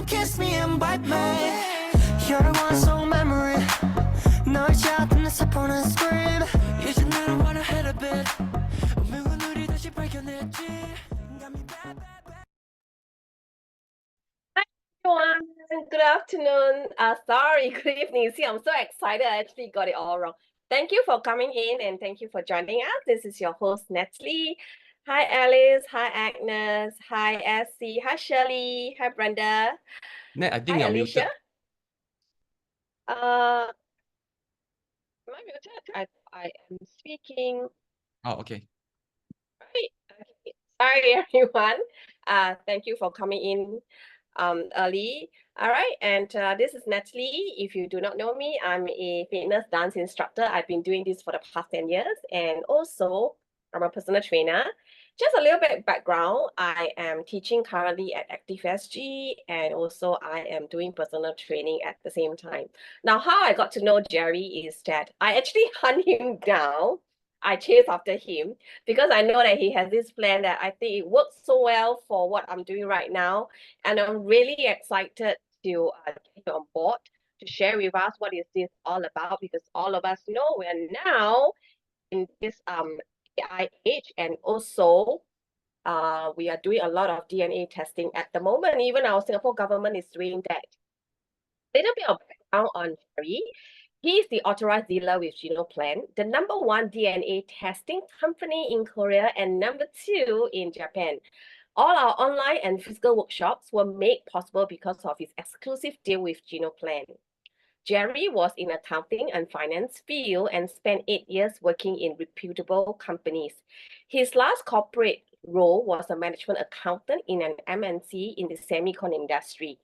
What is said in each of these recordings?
kiss me and bite me. You're the one so memory. 널 찾는 내 사포는 scream. 이제 나는 wanna hit a bit. 운명은 우리 다시 발견했지. Everyone, good afternoon. Sorry, good evening. See, I'm so excited. I actually got it all wrong. Thank you for coming in and thank you for joining us. This is your host, Natalie. Hi, Alice. Hi, Agnes. Hi, Essie. Hi, Shirley. Hi, Brenda. Nat, I think Hi, you're Alicia. muted. Am I muted? I am speaking. Oh, okay. Right. Okay. Sorry, everyone. Thank you for coming in early. All right, and this is Natalie. If you do not know me, I'm a fitness dance instructor. I've been doing this for the past 10 years, and also I'm a personal trainer. Just a little bit background, I am teaching currently at Active SG, and also I am doing personal training at the same time. Now, how I got to know Jerry is that I actually hunt him down. I chase after him because I know that he has this plan that I think it works so well for what I'm doing right now. And I'm really excited to get you on board to share with us what is this all about, because all of us know we're now in this AI age, and also we are doing a lot of DNA testing at the moment. Even our Singapore government is doing that. Little bit of background on Jerry. He's the authorized dealer with GenoPlan, the #1 DNA testing company in Korea and #2 in Japan. All our online and physical workshops were made possible because of his exclusive deal with GenoPlan. Jerry was in accounting and finance field and spent 8 years working in reputable companies. His last corporate role was a management accountant in an MNC in the semicon industry.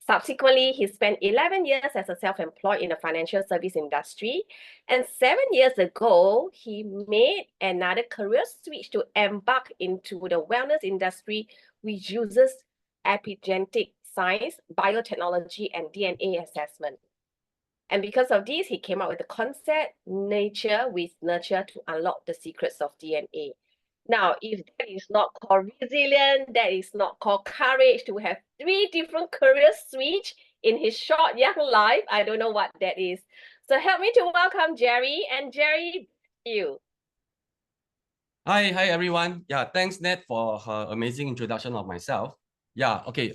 Subsequently, he spent 11 years as a self-employed in the financial service industry. And 7 years ago, he made another career switch to embark into the wellness industry, which uses epigenetic science, biotechnology, and DNA assessment. And because of this, he came up with the concept, nature with nurture, to unlock the secrets of DNA. Now, if that is not called resilient, that is not called courage to have 3 different career switch in his short young life, I don't know what that is. So help me to welcome Jerry. And Jerry, you. Hi everyone. Yeah, thanks Nat for her amazing introduction of myself. Yeah, okay.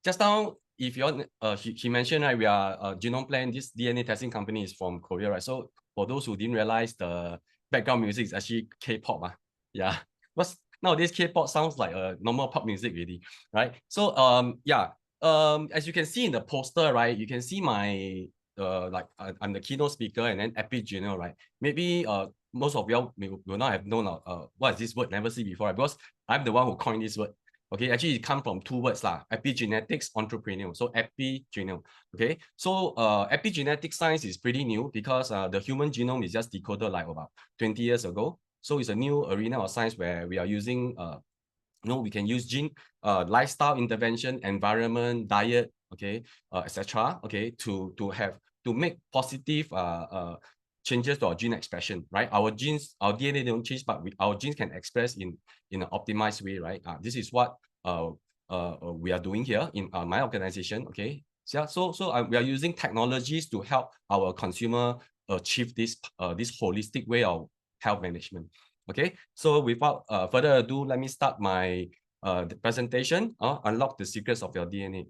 Just now, if you she mentioned, right, we are GenoPlan. This DNA testing company is from Korea, right? So for those who didn't realize, the background music is actually K-pop. Yeah, but nowadays K-pop sounds like a normal pop music, really, right? So yeah, as you can see in the poster, right, you can see my like I'm the keynote speaker, and then Epigenome, right? Maybe most of y'all will not have known what is this word, never see before, right? Because I'm the one who coined this word. Okay, actually it comes from 2 words lah: epigenetics, entrepreneur. So epigenome. Okay, so epigenetic science is pretty new because the human genome is just decoded like about 20 years ago. So it's a new arena of science where we are using we can use gene, lifestyle intervention, environment, diet, okay, etc. Okay, to make positive changes to our gene expression, right? Our genes, our DNA don't change, but our genes can express in an optimized way, right? This is what we are doing here in my organization. Okay, so we are using technologies to help our consumer achieve this holistic way of health management. Okay, so without further ado, let me start my the presentation. Unlock the secrets of your DNA.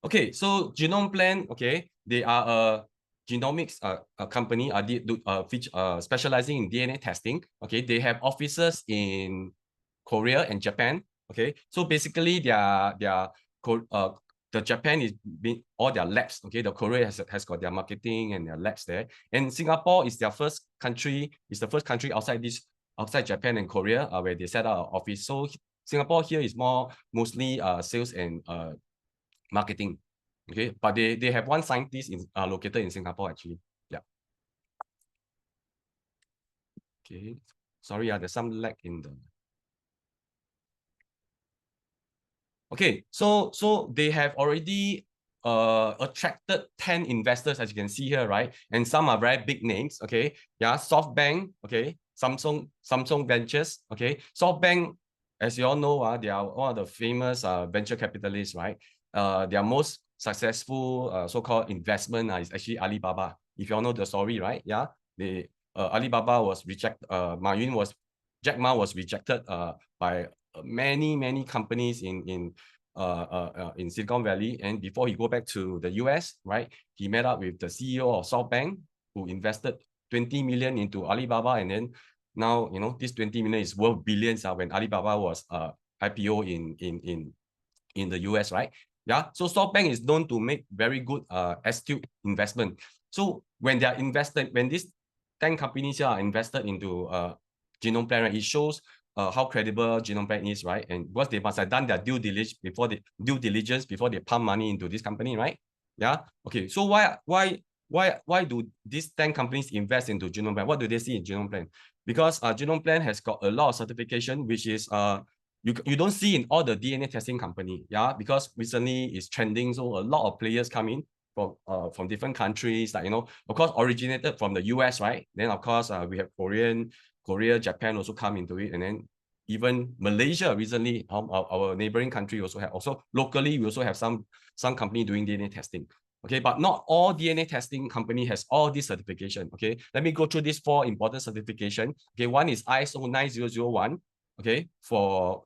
Okay, so GenoPlan, okay, they are a genomics company, specializing in DNA testing. Okay, they have offices in Korea and Japan. Okay, so basically the Japan is all their labs. Okay, the Korea has got their marketing and their labs there, and Singapore is their first country. Is the first country outside Japan and Korea where they set up an office. So Singapore here is mostly sales and marketing. Okay, but they have one scientist located in Singapore actually. Yeah. Okay, sorry, there's some lag in the. Okay, so they have already attracted 10 investors, as you can see here, right? And some are very big names. Okay, yeah, SoftBank, okay, Samsung Ventures. Okay, SoftBank, as you all know, they are one of the famous venture capitalists, right? Their most successful so-called investment is actually Alibaba. If you all know the story, right? Yeah, Alibaba was rejected. Jack Ma was rejected by many companies in Silicon Valley, and before he go back to the US, right, he met up with the CEO of SoftBank, who invested 20 million into Alibaba, and then now this 20 million is worth billions when Alibaba was IPO in the US, right? Yeah, so SoftBank is known to make very good astute investment. So when they are invested, when these 10 companies here are invested into Genome Plan, right, it shows how credible Genome Plan is, right? And because they must have done their due diligence before they pump money into this company, right? Yeah. Okay. So why do these 10 companies invest into Genome Plan? What do they see in Genome Plan? Because Genome Plan has got a lot of certification, which is you don't see in all the DNA testing company, yeah, because recently it's trending, so a lot of players come in from different countries, like of course originated from the US, right? Then of course we have Korea, Japan also come into it, and then even Malaysia recently, our neighboring country also have. Also locally, we also have some company doing DNA testing. Okay, but not all DNA testing company has all this certification. Okay, let me go through these 4 important certification. Okay, one is ISO 9001. Okay, for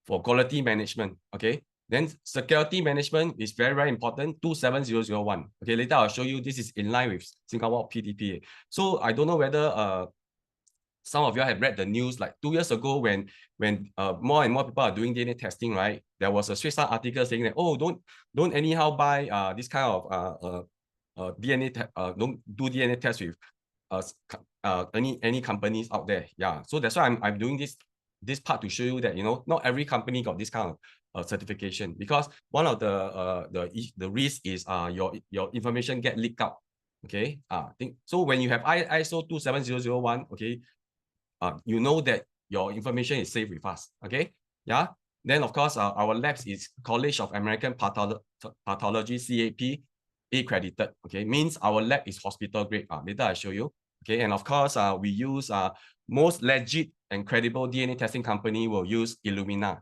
quality management. Okay, then security management is very important, 27001. Okay, later I'll show you this is in line with Singapore PDPA. So I don't know whether some of you have read the news like 2 years ago when more and more people are doing DNA testing, right? There was a Straits Times article saying that, oh, don't anyhow buy this kind of DNA don't do DNA tests with any companies out there. Yeah, so that's why I'm doing this part to show you that not every company got this kind of certification, because one of the risk is your information get leaked out. Okay, so when you have ISO 27001, okay, you know that your information is safe with us. Okay, yeah. Then of course our labs is College of American Pathology, CAP accredited. Okay, means our lab is hospital grade. Later I show you. Okay, and of course we use most legit and credible DNA testing company will use Illumina,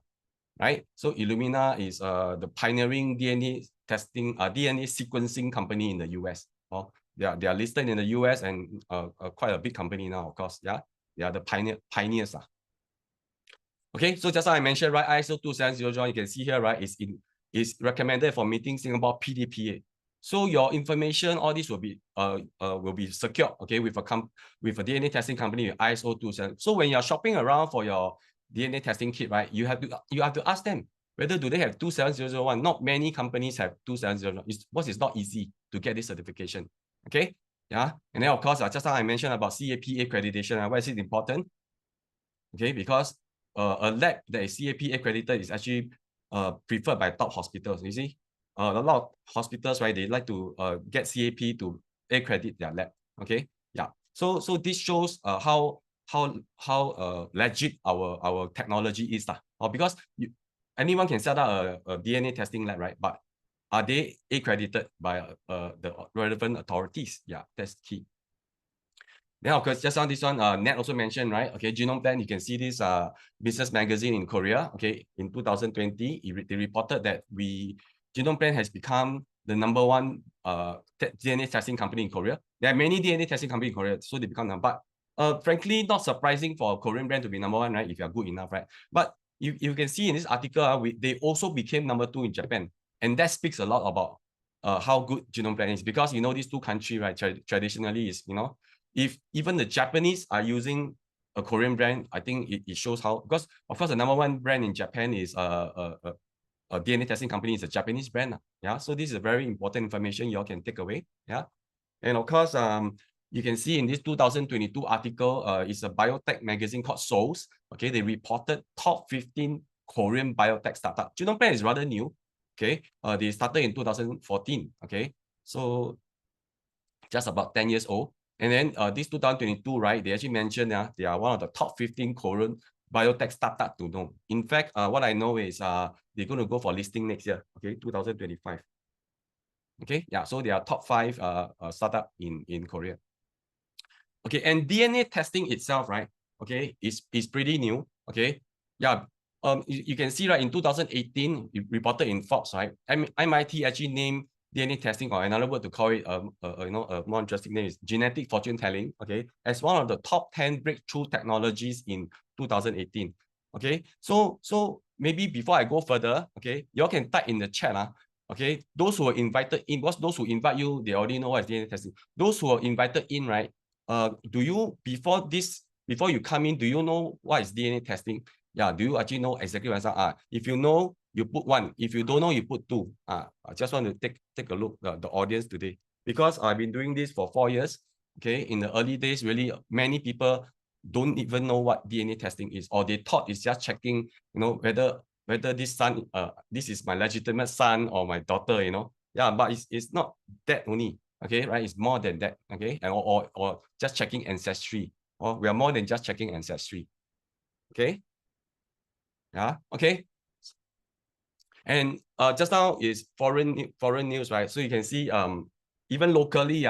right? So Illumina is the pioneering DNA testing, DNA sequencing company in the US. They are listed in the US and quite a big company now, of course. Yeah, they are the pioneers. Okay, so just as I mentioned, right, ISO 27001, you can see here, right, is recommended for meeting Singapore PDPA. So your information, all this will be secure, okay, with a DNA testing company with ISO 27001. So when you're shopping around for your DNA testing kit, right, you have to ask them whether do they have 27001. Not many companies have 27001. It's not easy to get this certification. Okay, yeah, and then of course just as I mentioned about CAP accreditation. Why is it important? Okay, because a lab that is CAP accredited is actually preferred by top hospitals. You see, a lot of hospitals, right, they like to get CAP to accredit their lab. Okay, yeah. So this shows how legit our technology is, because anyone can set up a DNA testing lab, right? But are they accredited by the relevant authorities? Yeah, that's key. Then of course, just on this one, Ned also mentioned, right? Okay, Genome Plan, you can see this business magazine in Korea. Okay, in 2020, they reported that Genome Plan has become the #1 DNA testing company in Korea. There are many DNA testing companies in Korea, so they become number. But frankly, not surprising for a Korean brand to be #1, right? If you are good enough, right? But you can see in this article, they also became #2 in Japan, and that speaks a lot about how good Genome Plan is, because these two countries, right, traditionally is if even the Japanese are using a Korean brand, I think it shows how, because of course the #1 brand in Japan is a DNA testing company, is a Japanese brand. Yeah, so this is a very important information you all can take away. Yeah, and of course you can see in this 2022 article, it's a biotech magazine called Souls. Okay, they reported top 15 Korean biotech startup. Genome Plan is rather new. Okay, they started in 2014. Okay, so just about 10 years old. And then this 2022, right, they actually mentioned they are one of the top 15 Korean biotech startup to know. In fact, what I know is they're going to go for listing next year, okay, 2025. Okay, yeah, so they are top 5 startup in Korea. Okay, and DNA testing itself, right? Okay, is pretty new. Okay, yeah. You can see, right, in 2018, it reported in Forbes, right? MIT actually named DNA testing, or another word to call it, you know, a more interesting name is genetic fortune telling, okay, as one of the top 10 breakthrough technologies in 2018. Okay, so maybe before I go further, okay, you all can type in the chat, okay, those who are invited in, because those who invite you, they already know what is DNA testing. Those who are invited in, right? Do you, before you come in, do you know what is DNA testing? Yeah, do you actually know exactly what it's? If you know, you put 1. If you don't know, you put 2. I just want to take a look the audience today, because I've been doing this for 4 years. Okay, in the early days, really many people don't even know what DNA testing is, or they thought it's just checking, you know, whether this son, this is my legitimate son or my daughter, you know. Yeah, but it's not that only. Okay, right? It's more than that. Okay, and or just checking ancestry. Or we are more than just checking ancestry. Okay. Yeah. Okay. And just now is foreign news, right? So you can see even locally,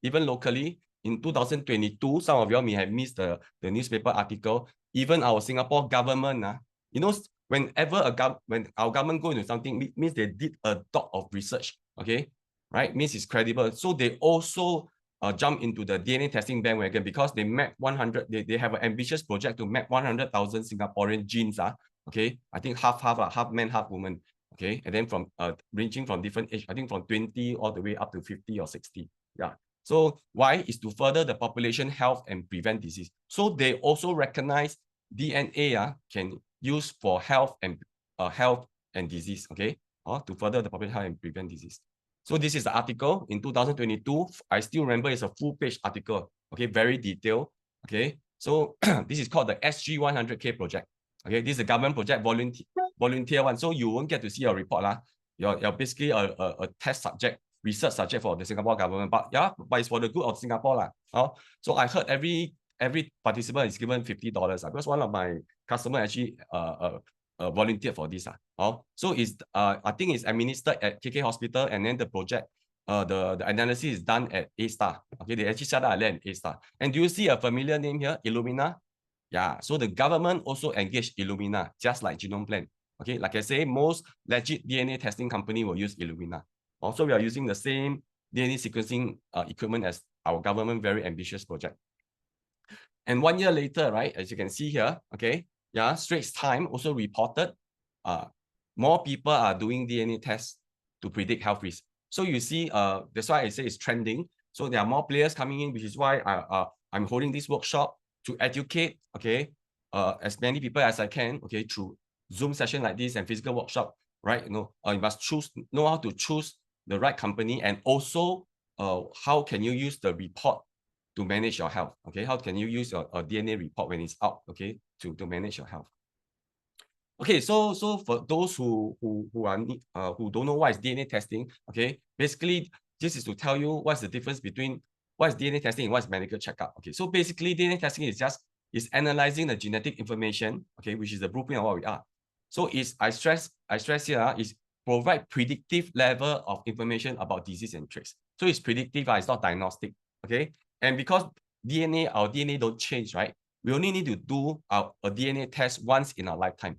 even locally in 2022, some of you all may have missed the newspaper article. Even our Singapore government, you know, whenever when our government go into something, means they did a dot of research. Okay, right? Means it's credible. So they also jump into the DNA testing bandwagon, because they map 100. They have an ambitious project to map 100,000 Singaporean genes. Okay, I think half men, half women. Okay, and then from ranging from different age, I think from 20 all the way up to 50 or 60. Yeah. So why is to further the population health and prevent disease. So they also recognize DNA can use for health and disease. Okay, to further the population health and prevent disease. So this is the article in 2022. I still remember it's a full page article. Okay, very detailed. Okay, so this is called the SG 100K project. Okay, this is a government project, volunteer one. So you won't get to see a report. You're basically a test subject, research subject for the Singapore government. But yeah, but it's for the good of Singapore. So I heard every participant is given $50. Because one of my customers actually volunteered for this. So it's I think it's administered at KK Hospital, and then the project, the analysis is done at A-Star. Okay, they actually set up a lab at A-Star. And do you see a familiar name here, Illumina? Yeah, so the government also engaged Illumina, just like Genome Plan. Okay, like I say, most legit DNA testing company will use Illumina. Also, we are using the same DNA sequencing equipment as our government very ambitious project. And 1 year later, right, as you can see here, okay, yeah, Straits Times also reported more people are doing DNA tests to predict health risk. So you see, that's why I say it's trending. So there are more players coming in, which is why I'm holding this workshop to educate, okay, as many people as I can, okay, through Zoom session like this and physical workshop, right? You must know how to choose the right company, and also how can you use the report to manage your health. Okay, how can you use your DNA report when it's out, okay, to manage your health. Okay, so for those who don't know what is DNA testing, okay, basically this is to tell you what's the difference between what is DNA testing and what is medical checkup. Okay, so basically DNA testing is analyzing the genetic information, okay, which is the blueprint of what we are. So I stress here is provide predictive level of information about disease and traits. So it's predictive, it's not diagnostic. Okay, and because our DNA don't change, right? We only need to do a DNA test once in our lifetime.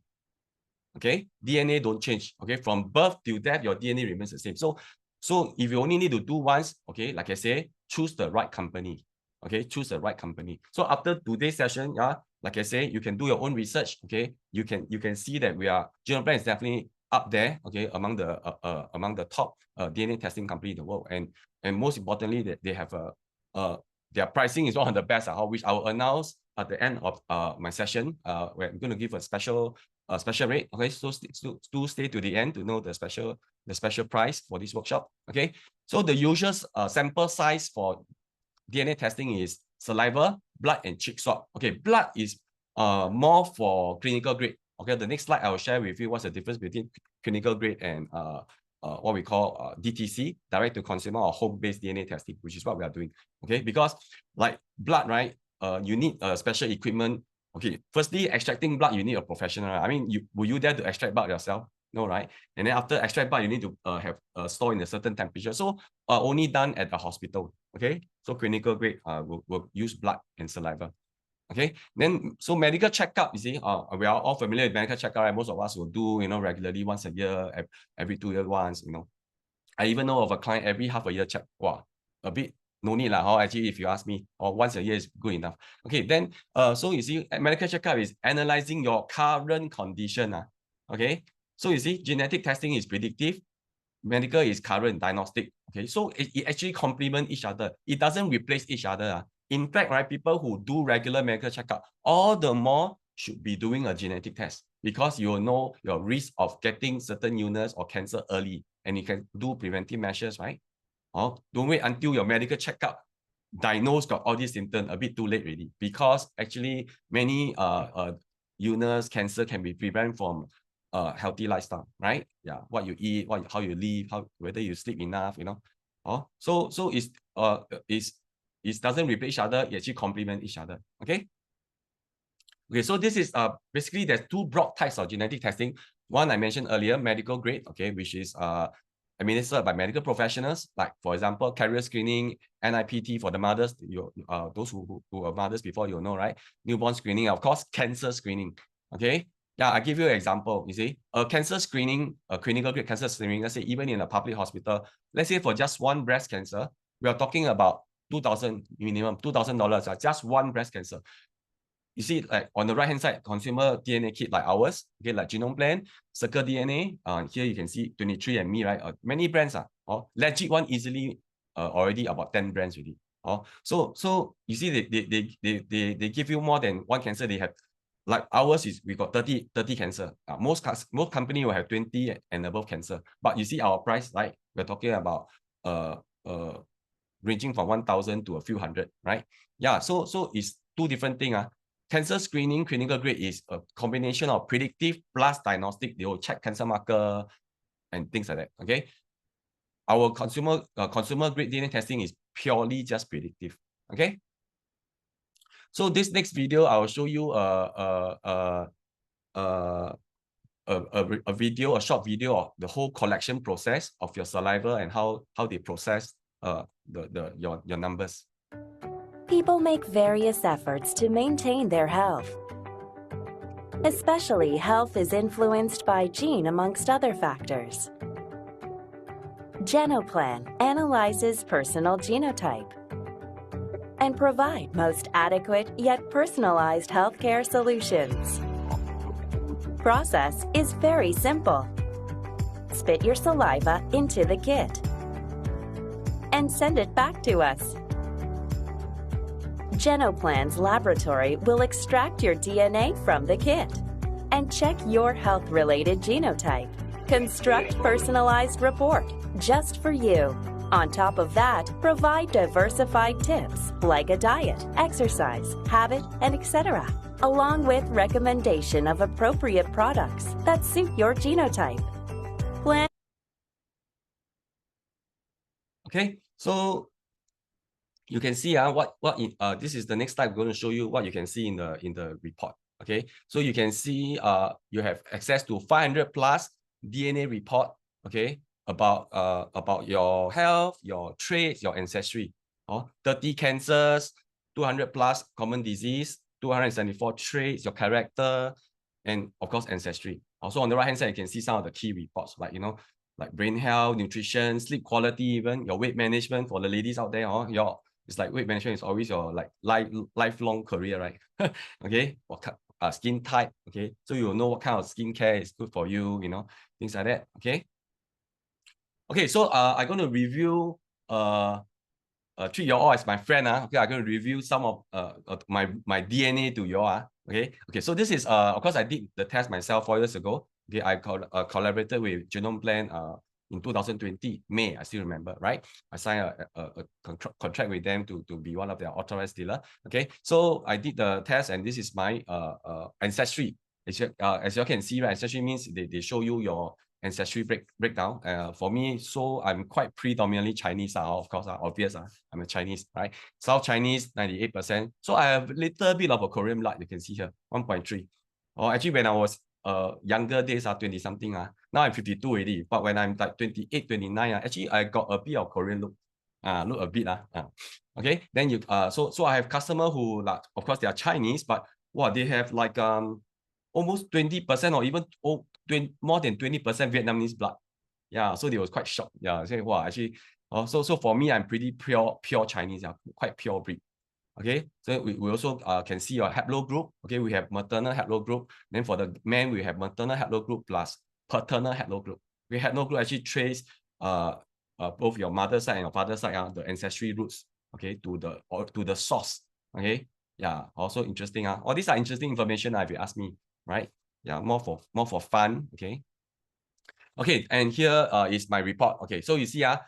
Okay, DNA don't change. Okay, from birth till death, your DNA remains the same. So if you only need to do once, okay, like I say, choose the right company. Okay, choose the right company. So after today's session, like I say, you can do your own research. Okay, you can see that Genome Plan is definitely up there. Okay, among the top DNA testing company in the world, and most importantly, they have their pricing is one of the best. Which I will announce at the end of my session. Where I'm going to give a special rate. Okay, so stay to the end to know the special price for this workshop. Okay, so the usual sample size for DNA testing is saliva, blood, and cheek swab. Okay, blood is more for clinical grade. Okay, the next slide I will share with you what's the difference between clinical grade and what we call DTC, direct to consumer or home-based DNA testing, which is what we are doing. Okay, because like blood, right? You need special equipment. Okay, firstly, extracting blood, you need a professional. I mean, will you dare to extract blood yourself? no, right? And then after extract blood, you need to have store in a certain temperature. So only done at the hospital. Okay, so clinical grade will use blood and saliva. Okay, then so medical checkup, you see, we are all familiar with medical checkup, right? Most of us will do, regularly, once a year, every 2 years once, I even know of a client every half a year check. Wow, a bit no need lah. Actually, if you ask me, or once a year is good enough. Okay, then so you see, medical checkup is analyzing your current condition. Okay, so you see, genetic testing is predictive, medical is current diagnostic. Okay, so it actually complement each other. It doesn't replace each other. In fact, right, people who do regular medical checkup, all the more should be doing a genetic test, because you will know your risk of getting certain illness or cancer early, and you can do preventive measures, right? Don't wait until your medical checkup diagnosed got all these symptoms, a bit too late already, because actually many illness, cancer can be prevented from healthy lifestyle, right? Yeah, what you eat, how you live, whether you sleep enough, so it doesn't replace each other, it actually complement each other. Okay, so this is basically there's two broad types of genetic testing. One I mentioned earlier, medical grade, okay, which is administered by medical professionals, like for example, carrier screening, NIPT for the mothers, those who are mothers before, you know, right? Newborn screening, of course, cancer screening. Okay, yeah, I give you an example. You see, cancer screening, clinical grade cancer screening, let's say even in a public hospital, let's say for just one breast cancer, we are talking about $2,000 minimum, $2,000, just one breast cancer. You see, like on the right hand side, consumer DNA kit like ours, okay, like Genome Plan, Circle DNA. Here you can see 23andMe, right? Many brands are. Legit one easily already about 10 brands already. So you see, they give you more than one cancer. They have, like ours is, we got 30 cancer. Most company will have 20 and above cancer. But you see our price, right? We're talking about ranging from 1,000 to a few hundred, right? Yeah. So it's two different things. Cancer screening, clinical grade, is a combination of predictive plus diagnostic. They will check cancer marker and things like that. Okay. Our consumer grade DNA testing is purely just predictive. Okay. So this next video, I will show you a short video of the whole collection process of your saliva and how they process your numbers. People make various efforts to maintain their health. Especially, health is influenced by gene amongst other factors. Genoplan analyzes personal genotype and provide most adequate yet personalized healthcare solutions. Process is very simple. Spit your saliva into the kit and send it back to us. Genoplan's laboratory will extract your DNA from the kit and check your health-related genotype. Construct personalized report just for you. On top of that, provide diversified tips like a diet, exercise, habit, and etc., along with recommendation of appropriate products that suit your genotype. Plan. Okay, so you can see this is the next slide. I'm going to show you what you can see in the report. Okay, so you can see you have access to 500 plus DNA report. Okay, about your health, your traits, your ancestry. 30 cancers, 200 plus common disease, 274 traits, your character, and of course ancestry. Also on the right hand side, you can see some of the key reports, like like brain health, nutrition, sleep quality, even your weight management for the ladies out there. It's like weight management is always your like lifelong career, right? Okay, skin type. Okay, so you will know what kind of skincare is good for you, things like that. Okay. Okay, so I'm going to review treat you all as my friend. Okay, I'm going to review some of my DNA to you all. Okay, so this is of course I did the test myself 4 years ago. Okay, I collaborated with Genome Plan in 2020 May. I still remember, right? I signed a contract with them to be one of their authorized dealer. Okay, so I did the test, and this is my ancestry. As you can see, right, ancestry means they show you your ancestry breakdown. For me, so I'm quite predominantly Chinese. Of course, obvious. I'm a Chinese, right? South Chinese, 98%. So I have a little bit of a Korean blood. You can see here, 1.3. Actually, when I was younger days are 20 something. Now I'm 52 already. But when I'm like 28, 29, actually I got a bit of Korean look. Look a bit. Okay. Then you so I have customer who, like, of course they are Chinese, but what they have like almost 20% or even more than 20% Vietnamese blood. Yeah, so they was quite shocked. Yeah, say, wow, actually, so for me, I'm pretty pure Chinese, yeah, quite pure breed. Okay, so we also can see your haplogroup. Okay, we have maternal haplogroup. Then for the men, we have maternal haplogroup plus paternal haplogroup. We haplogroup actually trace both your mother's side and your father's side, the ancestry roots. Okay, to the source. Okay, yeah, also interesting. All these are interesting information if you ask me, right? Yeah, more for fun. Okay. Okay, and here is my report. Okay, so you see, I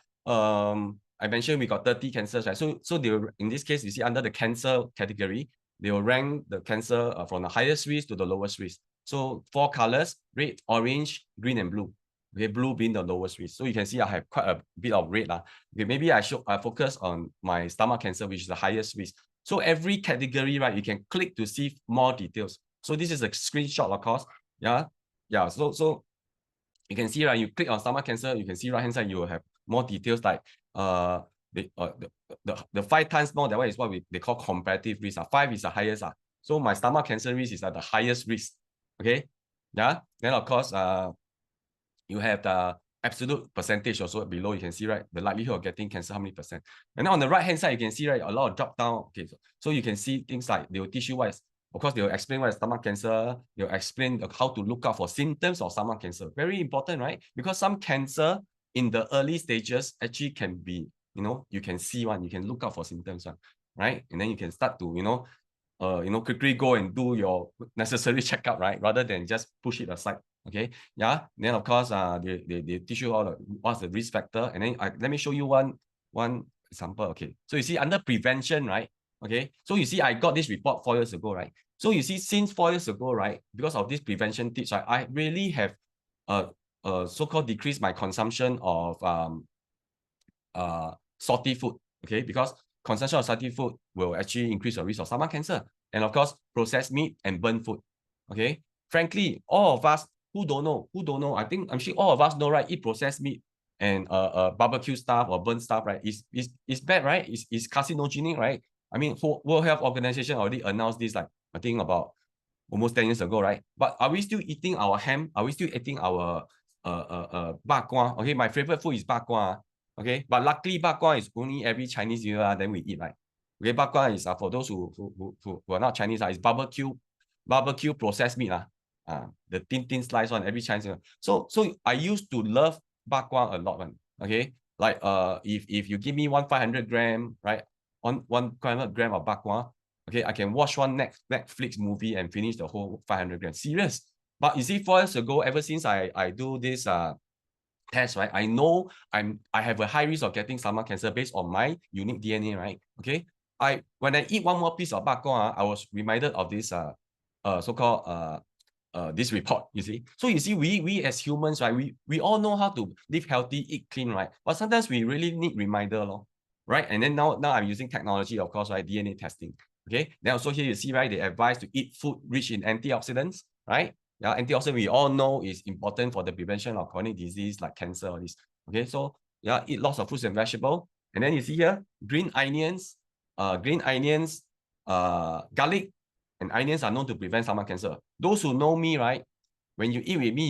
mentioned we got 30 cancers, right? So they will, in this case, you see under the cancer category, they will rank the cancer from the highest risk to the lowest risk. So 4 colors: red, orange, green, and blue. Okay, blue being the lowest risk. So you can see I have quite a bit of red. Okay, maybe I focus on my stomach cancer, which is the highest risk. So every category, right, you can click to see more details. So this is a screenshot, of course. Yeah. So you can see, right, you click on stomach cancer, you can see right hand side, you will have more details like the 5 times more. That one is what they call comparative risk. 5 is the highest. So my stomach cancer risk is at the highest risk. Okay. Yeah. Then of course, you have the absolute percentage also below. You can see, right, the likelihood of getting cancer, how many percent. And then on the right hand side, you can see, right, a lot of drop down. Okay, so you can see things like they will teach you what is, of course, they will explain what is stomach cancer. They'll explain how to look out for symptoms of stomach cancer. Very important, right? Because some cancer in the early stages actually can be, you can see one, you can look out for symptoms, right? And then you can start to, quickly go and do your necessary checkup, right? Rather than just push it aside. Okay. Yeah. Then of course, they teach you what's the risk factor. And then let me show you one example. Okay. So you see under prevention, right? Okay. So you see, I got this report 4 years ago, right? So you see, since 4 years ago, right, because of this prevention tips, right, I really have so-called decreased my consumption of salty food. Okay, because consumption of salty food will actually increase the risk of stomach cancer. And of course, processed meat and burnt food. Okay, frankly, all of us who don't know, I'm sure all of us know, right? Eat processed meat and barbecue stuff or burnt stuff, right? Is bad, right? Is carcinogenic, right? I mean, World Health Organization already announced this, like, I think about almost 10 years ago, right? But are we still eating our ham? Are we still eating our bak kwa? Okay, my favorite food is bak kwa. Okay, but luckily bak kwa is only every Chinese New Year, then we eat, right? Okay, bak kwa is for those who are not Chinese, is barbecue processed meat, the thin slice one every Chinese New Year. So I used to love bak kwa a lot, one. Okay, like if you give me 500 gram, right, on 100 gram of bak kwa, okay, I can watch one Netflix movie and finish the whole 500 grams. Serious. But you see, 4 years ago, ever since I do this test, right, I know I have a high risk of getting stomach cancer based on my unique DNA, right? Okay. When I eat one more piece of bak kwa, I was reminded of this so-called this report, you see. So you see, we as humans, right, we all know how to live healthy, eat clean, right? But sometimes we really need reminder, right? And then now I'm using technology, of course, right? DNA testing. Okay. Then also here you see, right, they advise to eat food rich in antioxidants, right? Yeah, antioxidant we all know is important for the prevention of chronic disease like cancer or this. Okay, so yeah, eat lots of fruits and vegetables. And then you see here, green onions, garlic and onions are known to prevent stomach cancer. Those who know me, right, when you eat with me,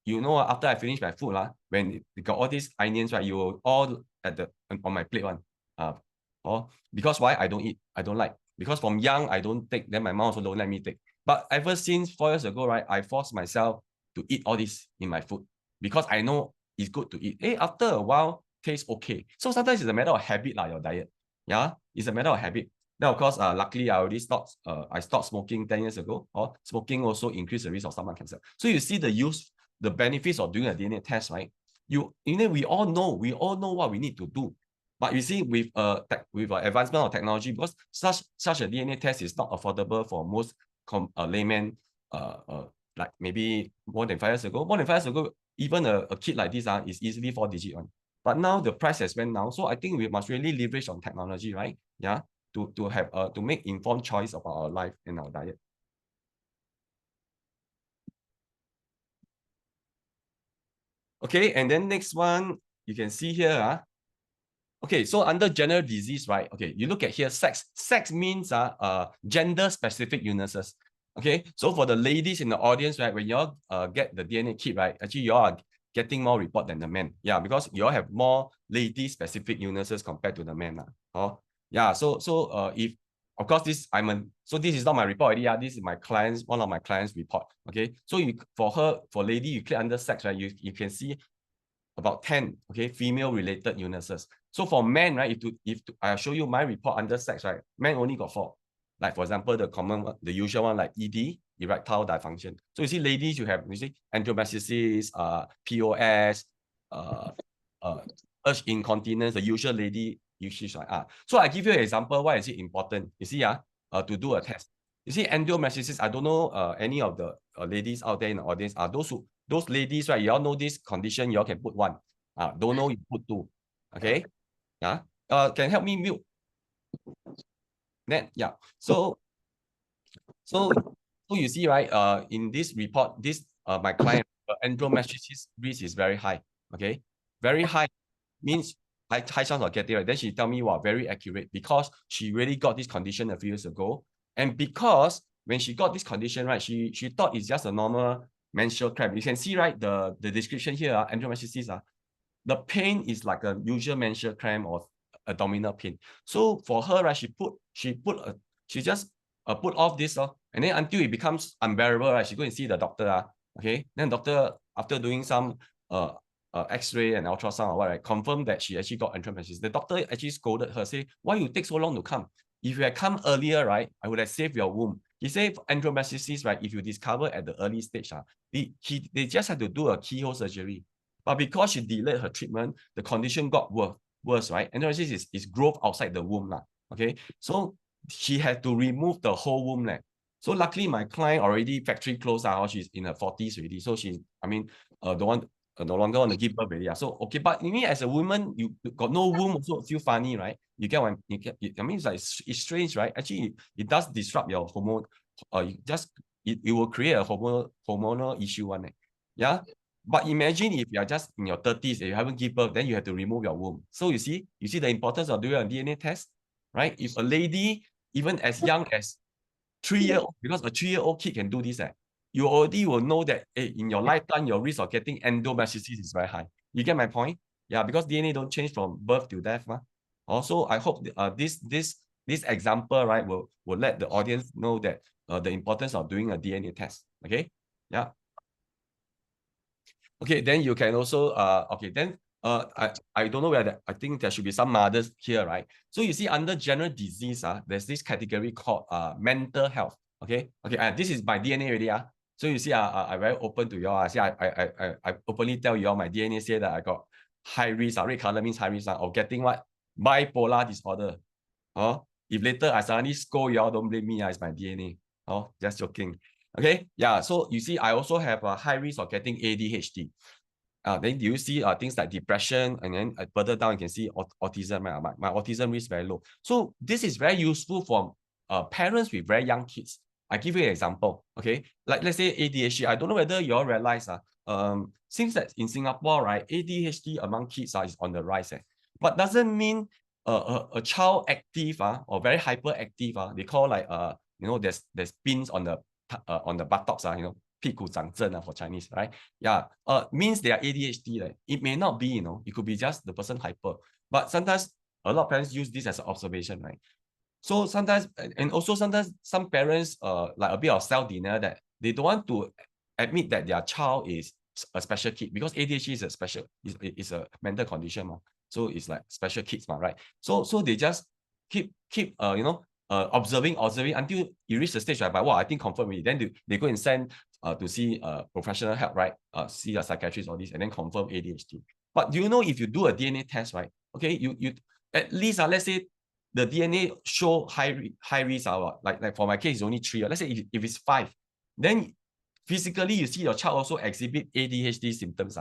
you know after I finish my food, when you got all these onions, right, you all on my plate one. Because why? I don't eat, I don't like. Because from young, I don't take, then my mom also don't let me take. But ever since 4 years ago, right, I forced myself to eat all this in my food because I know it's good to eat. Hey, after a while, tastes okay. So sometimes it's a matter of habit, your diet. Yeah, it's a matter of habit. Then of course, luckily I already stopped. I stopped smoking 10 years ago. Smoking also increased the risk of stomach cancer. So you see the benefits of doing a DNA test, right? We all know what we need to do. But you see, with advancement of technology, because such a DNA test is not affordable for most layman, like maybe more than 5 years ago. More than 5 years ago, even a kit like this is easily 4-digit one. But now the price has went down. So I think we must really leverage on technology, right? Yeah, to have to make informed choice about our life and our diet. Okay, and then next one, you can see here, okay, so under general disease, right? Okay, you look at here, sex. Sex means gender-specific illnesses. Okay, so for the ladies in the audience, right, when y'all get the DNA kit, right, actually y'all are getting more report than the men. Yeah, because y'all have more lady-specific illnesses compared to the men. Oh, yeah. So if of course this so this is not my report already. Yeah, this is my client's, one of my clients' report. Okay, so for lady, you click under sex, right? You can see about 10, okay, female-related illnesses. So for men, right, if I show you my report under sex, right, men only got 4. Like for example, the common one, the usual one, like ED, erectile dysfunction. So you see, ladies, you see endometriosis, POS, urge incontinence, the usual lady usage. So I give you an example. Why is it important? You see, to do a test. You see, endometriosis. I don't know any of the ladies out there in the audience. Those ladies, right? Y'all know this condition. Y'all can put 1. Don't know, you put 2. Okay. Yeah. Can help me mute. Then yeah. So you see, right? In this report, my client endometriosis risk is very high. Okay, very high means high chance of getting it. Right? Then she tell me, wow, very accurate, because she really got this condition a few years ago, and because when she got this condition, right, she thought it's just a normal menstrual cramp. You can see, right, the description here, endometriosis, the pain is like a usual menstrual cramp or abdominal pain. So for her, right, she just put off this, and then until it becomes unbearable, right, she go and see the doctor, okay, then doctor, after doing some X-ray and ultrasound or what, right, confirmed that she actually got endometriosis. The doctor actually scolded her, say, why you take so long to come? If you had come earlier, right, I would have saved your womb. He said endometriosis, right, if you discover at the early stage, they just had to do a keyhole surgery. But because she delayed her treatment, the condition got worse, right? Endometriosis is growth outside the womb, okay? So she had to remove the whole womb. So luckily, my client already factory closed out. She's in her 40s already. So she's, no longer want to give birth already. So okay, but you mean as a woman, you got no womb, also feel funny, right? You get what I mean? It's like, it's strange, right? Actually, it does disrupt your hormone. It will create a hormonal issue, yeah. But imagine if you are just in your 30s and you haven't given birth, then you have to remove your womb. So you see the importance of doing a DNA test, right? If a lady, even as young as 3-year-old, because a 3-year-old kid can do this, you already will know that in your lifetime, your risk of getting endometriosis is very high. You get my point? Yeah, because DNA don't change from birth to death. Also, I hope this example, right, will let the audience know that the importance of doing a DNA test. Okay, yeah. Okay, then you can also okay, then I don't know whether, I think there should be some mothers here, right? So you see under general disease, there's this category called mental health. Okay, this is my DNA already. So you see, I'm very open to y'all. See, I openly tell y'all my DNA say that I got high risk. Red color means high risk of getting what? Bipolar disorder. If later I suddenly scold y'all, don't blame me. It's my DNA. Just joking. Okay, yeah. So you see, I also have a high risk of getting ADHD. Then do you see things like depression, and then further down you can see autism. My autism risk is very low. So this is very useful for parents with very young kids. I give you an example. Okay, like let's say ADHD. I don't know whether you all realize seems that in Singapore, right, ADHD among kids is on the rise. But doesn't mean a child active or very hyperactive. They call like there's pins on the buttocks, 屁股长针 for Chinese, right? Yeah, means they are ADHD. It may not be, it could be just the person hyper. But sometimes a lot of parents use this as an observation, right? So sometimes, and also sometimes some parents like a bit of self-denial that they don't want to admit that their child is a special kid, because ADHD is a mental condition, so it's like special kids, right? So they just keep observing until you reach the stage, right? But I think confirm me. Then they go and send to see professional help, right? See a psychiatrist or this, and then confirm ADHD. But do you know, if you do a DNA test, right? Okay, you at least let's say the DNA show high risk, like for my case, it's only 3. Let's say if it's 5, then physically you see your child also exhibit ADHD symptoms.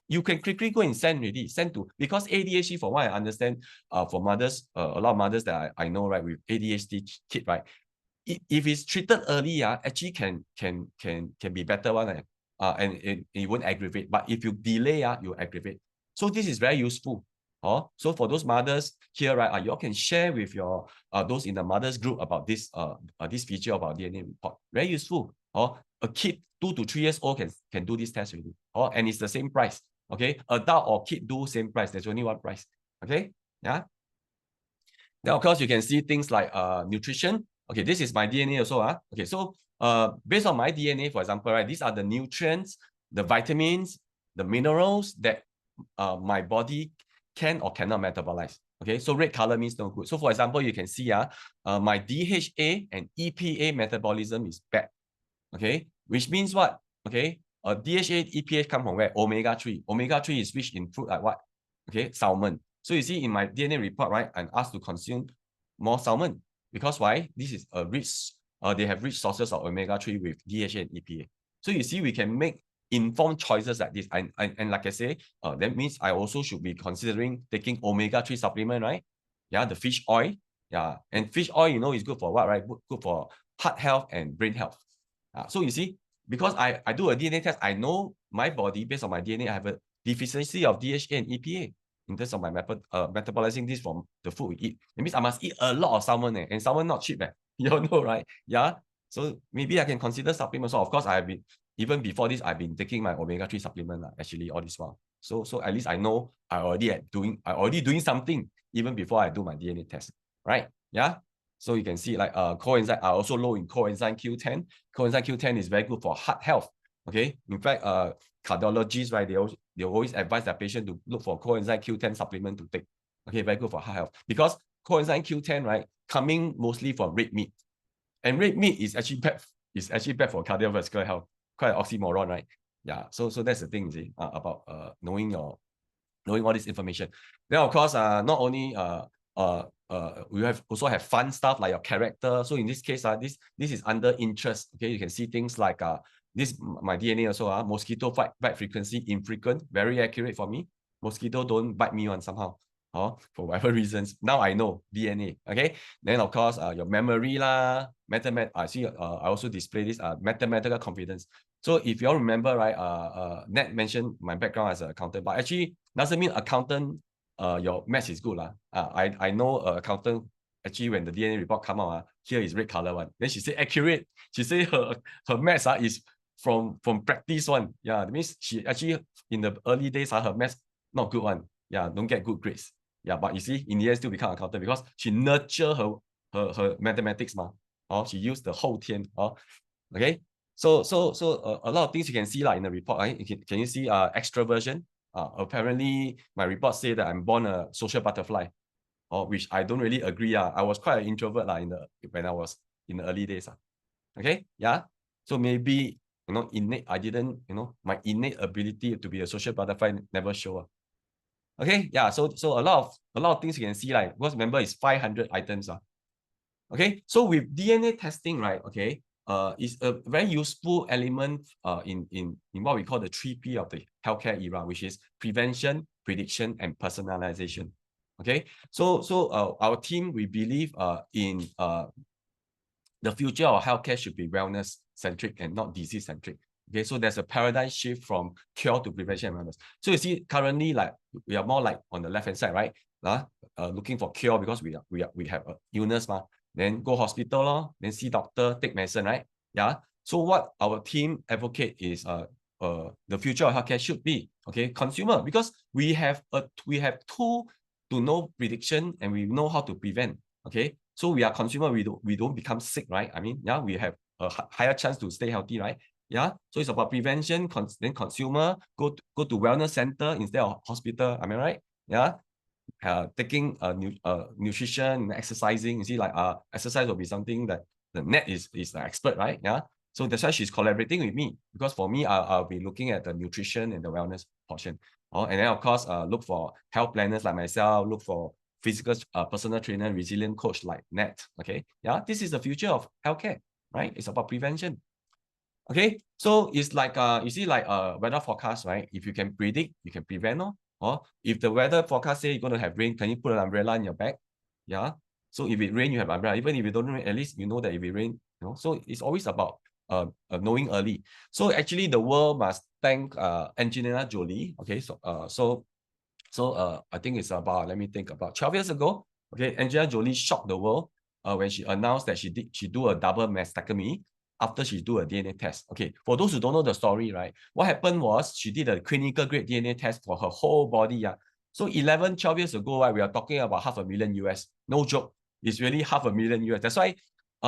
You can quickly go and send to, because ADHD, from what I understand, for mothers, a lot of mothers that I know, right, with ADHD kid, right, if it's treated early, actually can be better one. and it won't aggravate. But if you delay, you aggravate. So this is very useful. So for those mothers here, right, you all can share with your those in the mothers group about this this feature about DNA report. Very useful. A kid 2 to 3 years old can do this test already. And it's the same price. Okay, adult or kid do same price. There's only one price. Okay, yeah. Then of course you can see things like nutrition. Okay, this is my DNA also. Okay, so based on my DNA, for example, right, these are the nutrients, the vitamins, the minerals that my body can or cannot metabolize. Okay, so red color means no good. So for example, you can see my DHA and EPA metabolism is bad. Okay, which means what? Okay, DHA, EPA come from where? Omega-3. Omega-3 is rich in fruit like what? Okay, salmon. So you see in my DNA report, right, I'm asked to consume more salmon. Because why? This is a rich, they have rich sources of omega-3 with DHA and EPA. So you see, we can make informed choices like this. And like I say, that means I also should be considering taking omega-3 supplement, right? Yeah, the fish oil. Yeah, and fish oil, you know, is good for what, right? Good for heart health and brain health. So you see, because I do a DNA test, I know my body, based on my DNA, I have a deficiency of DHA and EPA in terms of my metabolizing this from the food we eat. It means I must eat a lot of salmon, and salmon not cheap. You all know, right? Yeah. So maybe I can consider supplements. So of course, I have been, even before this, I've been taking my omega-3 supplement actually all this while. So at least I know I already doing something even before I do my DNA test, right? Yeah. So you can see like coenzyme are also low in coenzyme Q10. Coenzyme Q10 is very good for heart health. Okay. In fact, cardiologists, right, they always advise their patient to look for coenzyme Q10 supplement to take. Okay, very good for heart health. Because coenzyme Q10, right, coming mostly from red meat. And red meat is actually bad for cardiovascular health. Quite an oxymoron, right? Yeah. So that's the thing, see, about knowing all this information. Then of course, not only we also have fun stuff like your character. So in this case, this is under interest. Okay, you can see things like this my DNA also. Mosquito bite frequency infrequent, very accurate for me. Mosquito don't bite me somehow. For whatever reasons. Now I know DNA. Okay. Then of course, your memory I see. I also display this mathematical confidence. So if you all remember, right, Nat mentioned my background as an accountant, but actually doesn't mean accountant your maths is good. I know accountant, actually when the DNA report come out, here is red color one. Then she said accurate. She said her maths is from practice one. Yeah, that means she actually in the early days her maths not good one. Yeah, don't get good grades. Yeah, but you see, in the end still become accountant because she nurture her mathematics she used the 后天. Okay. So a lot of things you can see in the report. Right? Can you see extroversion? Apparently, my report say that I'm born a social butterfly, which I don't really agree. I was quite an introvert when I was in the early days. Okay, yeah. So maybe innate. I didn't my innate ability to be a social butterfly never show. Okay, yeah. So a lot of things you can see because remember it's 500 items. Okay, so with DNA testing, right? Okay. Is a very useful element in what we call the 3P of the healthcare era, which is prevention, prediction, and personalization. Okay, so our team, we believe in the future of healthcare should be wellness centric and not disease centric. Okay, so there's a paradigm shift from cure to prevention and wellness. So you see, currently, we are more on the left hand side, right? Looking for cure because we have an illness, then go hospital, then see doctor, take medicine, right? Yeah. So what our team advocate is the future of healthcare should be consumer, because we have tool to know prediction and we know how to prevent. Okay, so we are consumer, we don't become sick, right? I mean, yeah, we have a higher chance to stay healthy, right? Yeah. So it's about prevention, then consumer go to wellness center instead of hospital. Am I right? Yeah. Taking nutrition, exercising. You see, exercise will be something that the Net is the expert, right? Yeah. So that's why she's collaborating with me, because for me, I'll be looking at the nutrition and the wellness portion. And then of course, look for health planners like myself, look for physical personal trainer, resilient coach like Net. Okay. Yeah. This is the future of healthcare, right? It's about prevention. Okay. So it's you see, weather forecast, right? If you can predict, you can prevent. Or if the weather forecast say you're going to have rain, can you put an umbrella in your bag? Yeah. So if it rain, you have umbrella. Even if it don't rain, at least you know that if it rain, So it's always about knowing early. So actually, the world must thank Angelina Jolie. Okay, so I think it's about, let me think, about 12 years ago. Okay, Angelina Jolie shocked the world when she announced that she do a double mastectomy after she do a DNA test. Okay, for those who don't know the story, right, what happened was she did a clinical grade DNA test for her whole body. Yeah, so 12 years ago, right, we are talking about $500,000 US. No joke, it's really $500,000 US. That's why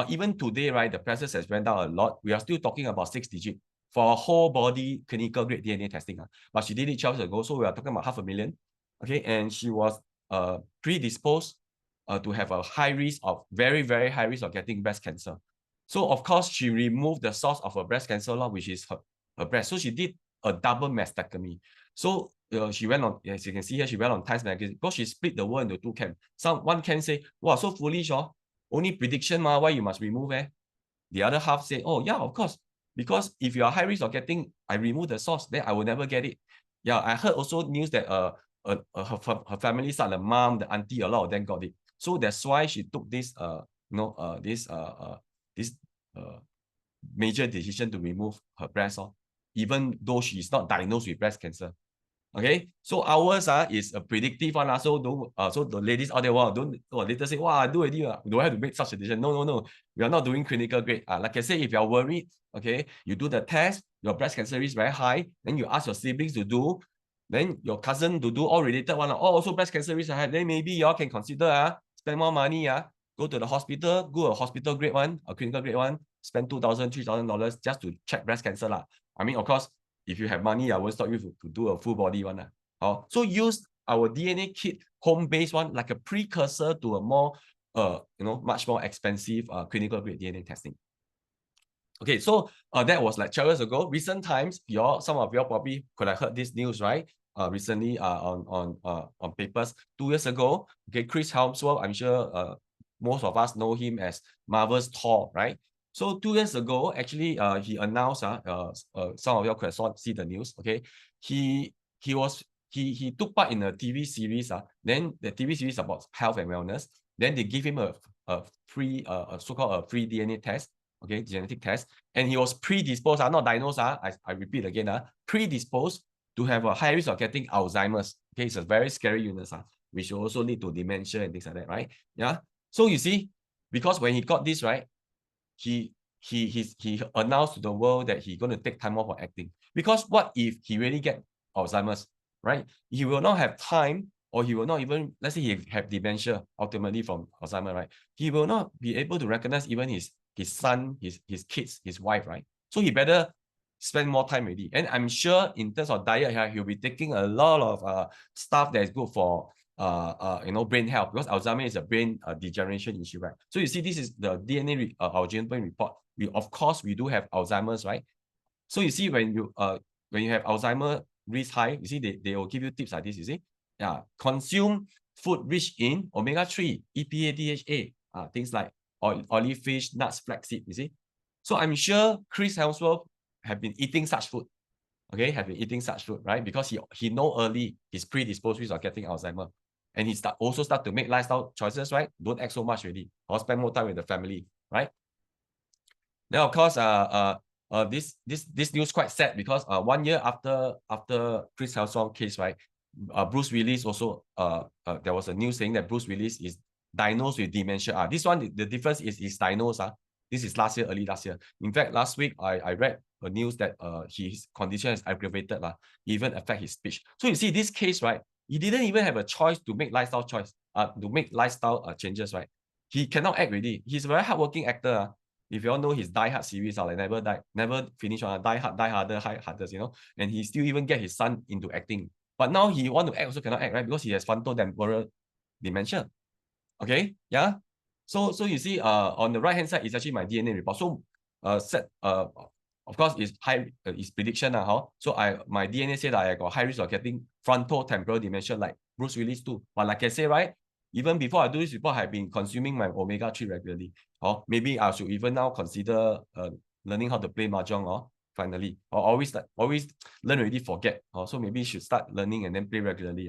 even today, right, the prices has went down a lot. We are still talking about 6-digit for a whole body clinical grade DNA testing. But she did it 12 years ago, so we are talking about $500,000. Okay, and she was predisposed to have a high risk of, very, very high risk of getting breast cancer. So of course, she removed the source of her breast cancer, which is her breast. So she did a double mastectomy. So she went on, as you can see here, she went on Times Magazine because she split the world into two camps. One camp say, wow, so foolish, only prediction, why you must remove it? The other half say, oh yeah, of course, because if you are high risk of getting, I remove the source, then I will never get it. Yeah, I heard also news that her family side, the mom, the auntie, a lot of them got it. So that's why she took this major decision to remove her breast, even though she is not diagnosed with breast cancer. Okay, so ours is a predictive one. So don't so the ladies out there, don't later say, wow, do already, do I have to make such a decision? No. We are not doing clinical grade. Like I say, if you are worried, okay, you do the test, your breast cancer is very high, then you ask your siblings to do, then your cousin to do all related one. Also breast cancer is high, then maybe y'all can consider spend more money, go to the hospital, go a hospital grade one, a clinical grade one, spend $2,000, $3,000 just to check breast cancer. I mean, of course, if you have money, I won't stop you to do a full body one. So use our DNA kit home-based one like a precursor to a more, much more expensive clinical grade DNA testing. Okay, so that was like 12 years ago. Recent times, some of you probably could have heard this news, right? Recently on papers. 2 years ago, okay, Chris Hemsworth, I'm sure most of us know him as Marvel's Thor, right? So 2 years ago, actually, he announced, some of you could have see the news, okay? He took part in a TV series, then the TV series about health and wellness. Then they give him a free, so-called a free DNA test, okay, genetic test, and he was predisposed, not diagnosed, I repeat again, predisposed to have a high risk of getting Alzheimer's. Okay, it's a very scary illness, which will also lead to dementia and things like that, right? Yeah. So you see, because when he got this, right, he announced to the world that he's going to take time off for acting. Because what if he really get Alzheimer's, right? He will not have time, or he will not even, let's say he have dementia ultimately from Alzheimer's, right? He will not be able to recognize even his son, his kids, his wife, right? So he better spend more time with it. And I'm sure in terms of diet, he'll be taking a lot of stuff that is good for brain health, because Alzheimer's is a brain degeneration issue, right? So you see, this is the DNA our genotype report. Of course we do have Alzheimer's, right? So you see, when you have Alzheimer risk high, you see they will give you tips like this. You see, consume food rich in omega-3, EPA, DHA, things like olive fish, nuts, flaxseed. You see, so I'm sure Chris Hemsworth have been eating such food. Okay, have been eating such food, right? Because he know early he's predisposed risk of getting Alzheimer. And he also start to make lifestyle choices, right? Don't act so much already, or spend more time with the family, right? Then of course, this news quite sad, because 1 year after Chris Hemsworth case, right? Bruce Willis also there was a news saying that Bruce Willis is diagnosed with dementia. This one, the difference is he's diagnosed. This is early last year. In fact, last week I read a news that his condition is aggravated, even affect his speech. So you see this case, right? He didn't even have a choice to make lifestyle changes, right? He cannot act really. He's a very hardworking actor. If you all know his Die Hard series, like never finish on Die Hard, Die Harder, Harder, and he still even get his son into acting. But now he want to act, also cannot act, right? Because he has frontotemporal dementia. Okay, yeah. So you see, on the right hand side is actually my DNA report. So of course, it's high, it's prediction now. So my DNA said that I got high risk of getting frontotemporal dementia like Bruce Willis too. But like I say, right, even before I do this report, I've been consuming my omega-3 regularly. Or maybe I should even now consider learning how to play mahjong, finally. Or always learn already forget. So maybe you should start learning and then play regularly.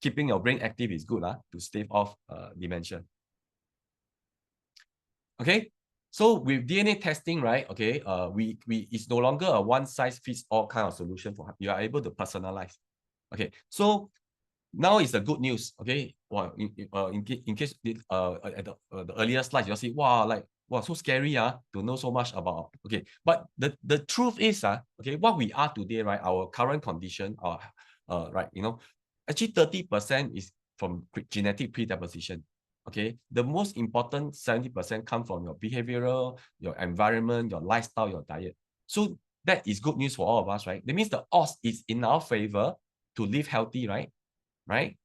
Keeping your brain active is good to stave off dementia. Okay, So with DNA testing, right? Okay, it's no longer a one size fits all kind of solution for you are able to personalize. Okay, so now is the good news. Okay, well, in case at the earlier slides you see, wow, like wow, so scary to know so much about. Okay, but the truth is okay, what we are today, right? Our current condition, right, actually 30% is from genetic predisposition. Okay, the most important 70% come from your behavioral, your environment, your lifestyle, your diet. So that is good news for all of us, right? That means the odds is in our favor to live healthy, right? Right?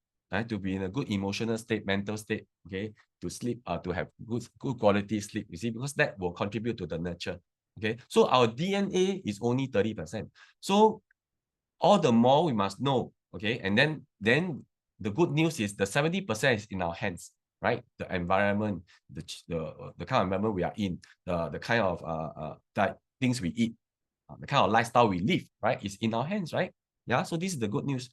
To be in a good emotional state, mental state, okay, to sleep, to have good quality sleep, you see, because that will contribute to the nurture. Okay, so our DNA is only 30%. So all the more we must know, okay, and then the good news is the 70% is in our hands, right? The environment, the kind of environment we are in, the kind of things we eat, the kind of lifestyle we live, right? Is in our hands, right? Yeah, so this is the good news.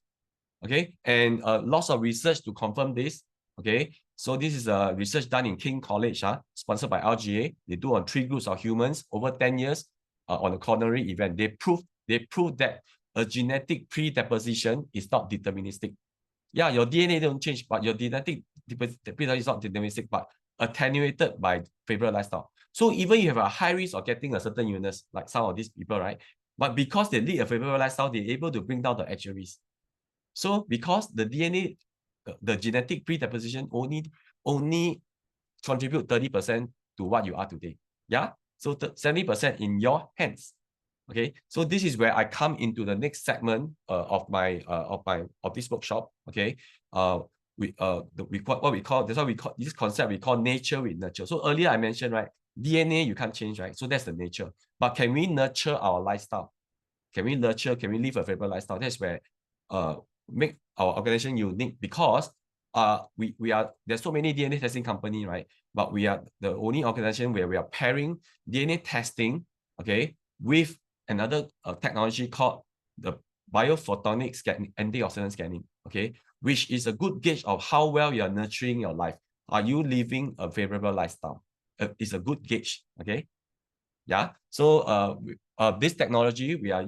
Okay, and lots of research to confirm this. Okay, so this is a research done in King College, sponsored by RGA. They do on 3 groups of humans over 10 years on a coronary event. They proved that a genetic predisposition is not deterministic. Yeah, your DNA don't change, but your genetic predisposition is not deterministic, but attenuated by favorable lifestyle. So even you have a high risk of getting a certain illness, like some of these people, right? But because they lead a favorable lifestyle, they're able to bring down the actual risk. So because the DNA, the genetic predisposition only contribute 30% to what you are today. Yeah. So 70% in your hands. Okay. So this is where I come into the next segment of this workshop. Okay. What we call this concept we call nature with nurture. So earlier I mentioned, right, DNA you can't change, right? So that's the nature. But can we nurture our lifestyle? Can we live a favorable lifestyle? That's where make our organization unique, because there's so many DNA testing company, right? But we are the only organization where we are pairing DNA testing, okay, with another technology called the biophotonic scanning, antioxidant scanning, okay, which is a good gauge of how well you are nurturing your life. Are you living a favorable lifestyle? It's a good gauge, okay? Yeah. So this technology we are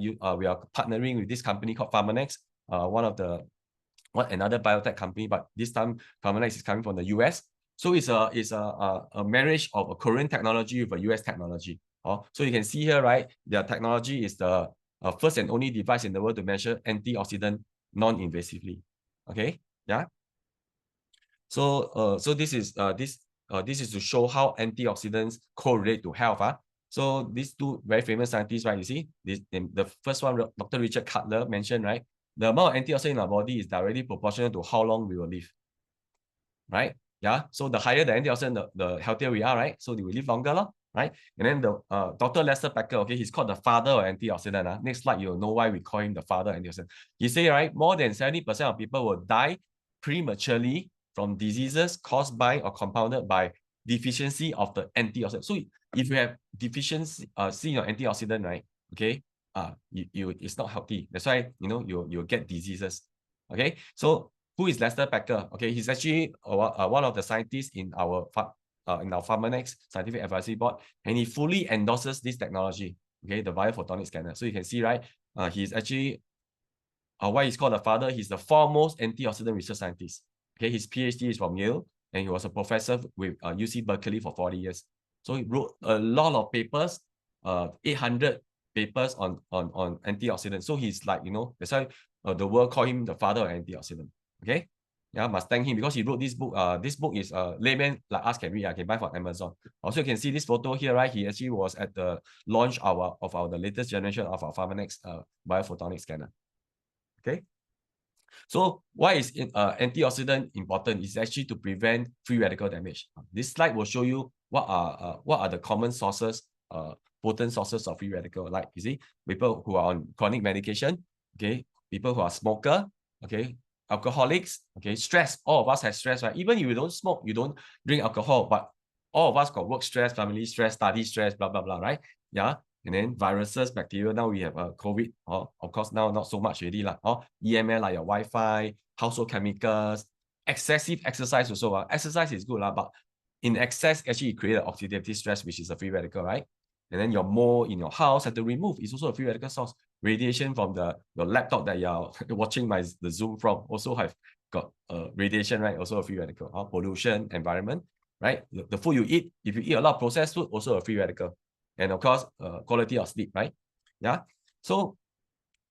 partnering with this company called Pharmanex, another biotech company, but this time Pharmanex is coming from the US. So it's a marriage of a Korean technology with a US technology. So you can see here, right? Their technology is the first and only device in the world to measure antioxidant non-invasively. Okay. Yeah. So this is to show how antioxidants correlate to health. So these two very famous scientists, right? You see, the first one, Dr. Richard Cutler mentioned, right? The amount of antioxidant in our body is directly proportional to how long we will live, right? Yeah. So the higher the antioxidant, the healthier we are, right? So we will live longer, right? And then the Dr. Lester Becker, okay, he's called the father of antioxidant. Next slide, you'll know why we call him the father of antioxidant. He say, right, more than 70% of people will die prematurely from diseases caused by or compounded by deficiency of the antioxidant. So if you have deficiency in your antioxidant, right, okay, it's not healthy. That's why you'll get diseases. Okay, so who is Lester Becker? Okay, he's actually one of the scientists in our Pharmanex Scientific Advisory Board, and he fully endorses this technology. Okay, the biophotonic scanner. So you can see, right, he's actually why he's called the father. He's the foremost antioxidant research scientist. Okay, his PhD is from Yale, and he was a professor with UC Berkeley for 40 years. So he wrote a lot of papers, 800 papers on antioxidants. So he's like, that's why the world call him the father of antioxidant. Okay, yeah, must thank him because he wrote this book. This book is layman like us can read. I can buy from Amazon. Also, you can see this photo here, right? He actually was at the launch of the latest generation of our Pharmanex biophotonic scanner. Okay. So why is antioxidant important? It's actually to prevent free radical damage. This slide will show you what are the common sources, potent sources of free radical. Like, you see, people who are on chronic medication, okay, people who are smoker, okay, alcoholics, okay, stress. All of us have stress, right? Even if you don't smoke, you don't drink alcohol, but all of us got work stress, family stress, study stress, blah blah blah, right? Yeah. And then viruses, bacteria. Now we have COVID. Of course, now not so much already. EML, like your Wi-Fi, household chemicals, excessive exercise also. Exercise is good, but in excess, actually it creates oxidative stress, which is a free radical, right? And then your mole in your house have to remove. It's also a free radical source. Radiation from your laptop that you're watching the Zoom from also have got radiation, right? Also a free radical. Pollution, environment, right? The food you eat, if you eat a lot of processed food, also a free radical. And of course, quality of sleep, right? Yeah. So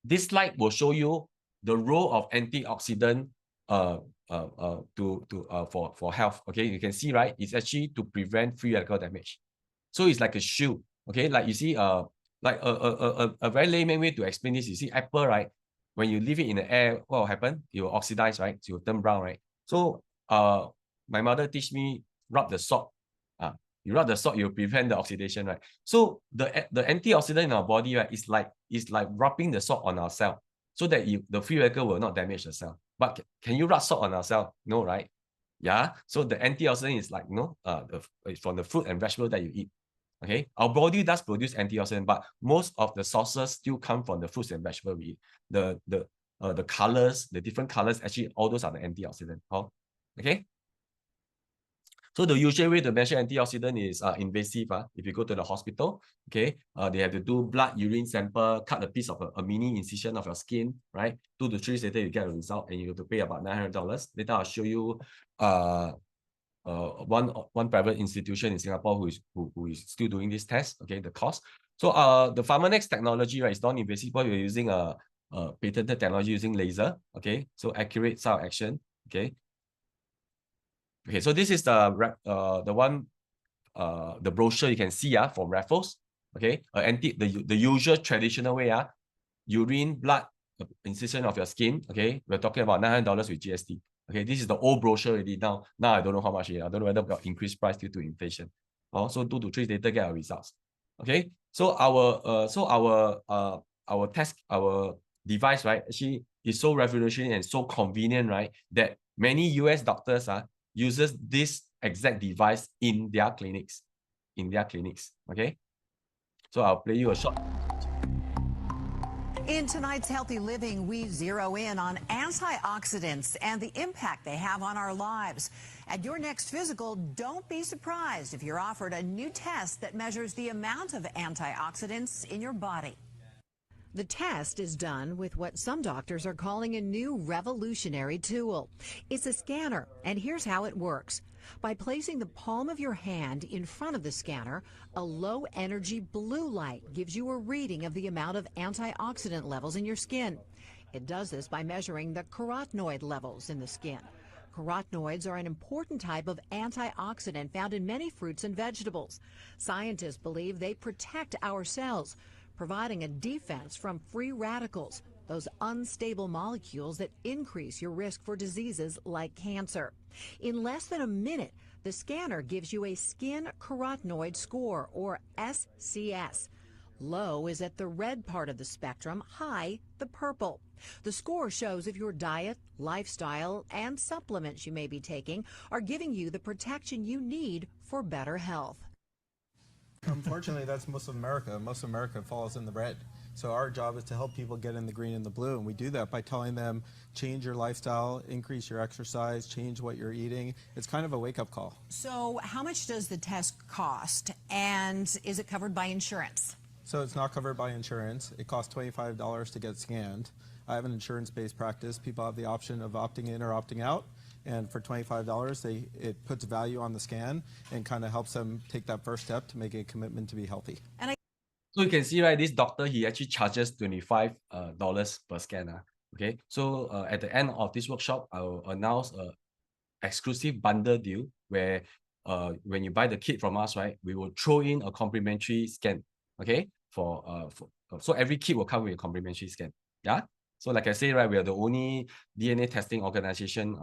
this slide will show you the role of antioxidant for health. Okay, you can see, right? It's actually to prevent free radical damage. So it's like a shield. Okay, like you see, like a very layman way to explain this. You see, apple, right? When you leave it in the air, what will happen? It will oxidize, right? So it will turn brown, right? So my mother teach me rub the salt. You rub the salt, you prevent the oxidation, right? So the antioxidant in our body, right, is like rubbing the salt on our cell, so that the free radical will not damage the cell. But can you rub salt on our cell? No, right? Yeah. So the antioxidant is like, from the fruit and vegetable that you eat. Okay, our body does produce antioxidant, but most of the sources still come from the fruits and vegetables we eat. The colors, the different colors, actually all those are the antioxidant. Okay. So the usual way to measure antioxidant is invasive. If you go to the hospital, okay, they have to do blood, urine sample, cut a piece of a mini incision of your skin, right? 2 to 3 days later, you get a result, and you have to pay about $900. Later, I'll show you one private institution in Singapore who is still doing this test. Okay, the cost. So the PharmaNex technology, right, is non-invasive. We're using a patented technology using laser. Okay, so accurate cell action. Okay. Okay, so this is the brochure you can see from Raffles. Okay, the usual traditional way, urine, blood, incision of your skin. Okay, we're talking about $900 with GST. Okay, this is the old brochure already. Now I don't know how much. I don't know whether we got increased price due to inflation. So 2 to 3 days later get our results. Okay, so our device, right, actually is so revolutionary and so convenient, right, that many US doctors uses this exact device in their clinics. Okay, so I'll play you a short. In tonight's Healthy Living, we zero in on antioxidants and the impact they have on our lives. At your next physical, don't be surprised if you're offered a new test that measures the amount of antioxidants in your body. The test is done with what some doctors are calling a new revolutionary tool. It's a scanner, and here's how it works. By placing the palm of your hand in front of the scanner, a low-energy blue light gives you a reading of the amount of antioxidant levels in your skin. It does this by measuring the carotenoid levels in the skin. Carotenoids are an important type of antioxidant found in many fruits and vegetables. Scientists believe they protect our cells, providing a defense from free radicals, those unstable molecules that increase your risk for diseases like cancer. In less than a minute, the scanner gives you a skin carotenoid score, or SCS. Low is at the red part of the spectrum, high the purple. The score shows if your diet, lifestyle, and supplements you may be taking are giving you the protection you need for better health. Unfortunately, that's most of America. Most of America falls in the red. So our job is to help people get in the green and the blue, and we do that by telling them, change your lifestyle, increase your exercise, change what you're eating. It's kind of a wake-up call. So how much does the test cost, and is it covered by insurance? So it's not covered by insurance. It costs $25 to get scanned. I have an insurance-based practice. People have the option of opting in or opting out. And for $25, it puts value on the scan and kind of helps them take that first step to make a commitment to be healthy. So you can see, right, this doctor, he actually charges $25 per scan. Okay, so at the end of this workshop, I will announce an exclusive bundle deal where when you buy the kit from us, right, we will throw in a complimentary scan. Okay, so every kit will come with a complimentary scan. Yeah. So like I say, right, we are the only DNA testing organization,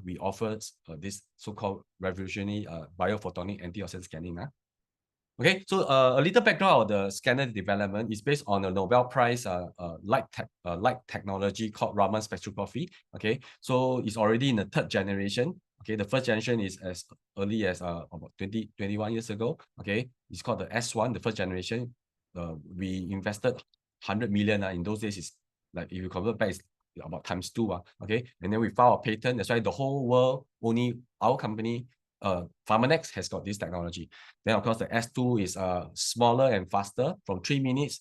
we offer this so-called revolutionary biophotonic antioxidant scanning. Okay, so a little background of the scanner development is based on a Nobel Prize light technology called Raman spectroscopy. Okay, so it's already in the 3rd generation. Okay, the 1st generation is as early as about 21 years ago. Okay, it's called the S1, the 1st generation. We invested 100 million. In those days, is like if you convert back, it's about ×2. Okay, and then we filed a patent. That's why the whole world, only our company Pharmanex has got this technology. Then of course the S2 is smaller and faster, from 3 minutes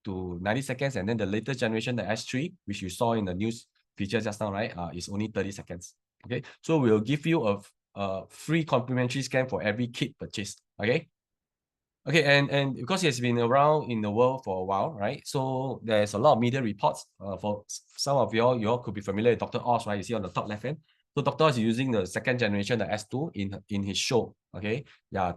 to 90 seconds. And then the latest generation, the S3, which you saw in the news feature just now, right, is only 30 seconds. Okay, so we'll give you a free complimentary scan for every kit purchase. Okay. Okay, and because it's been around in the world for a while, right? So there's a lot of media reports. For some of you all could be familiar with Dr. Oz, right? You see on the top left hand. So Dr. Oz is using the second generation, the S2, in his show. Okay, yeah.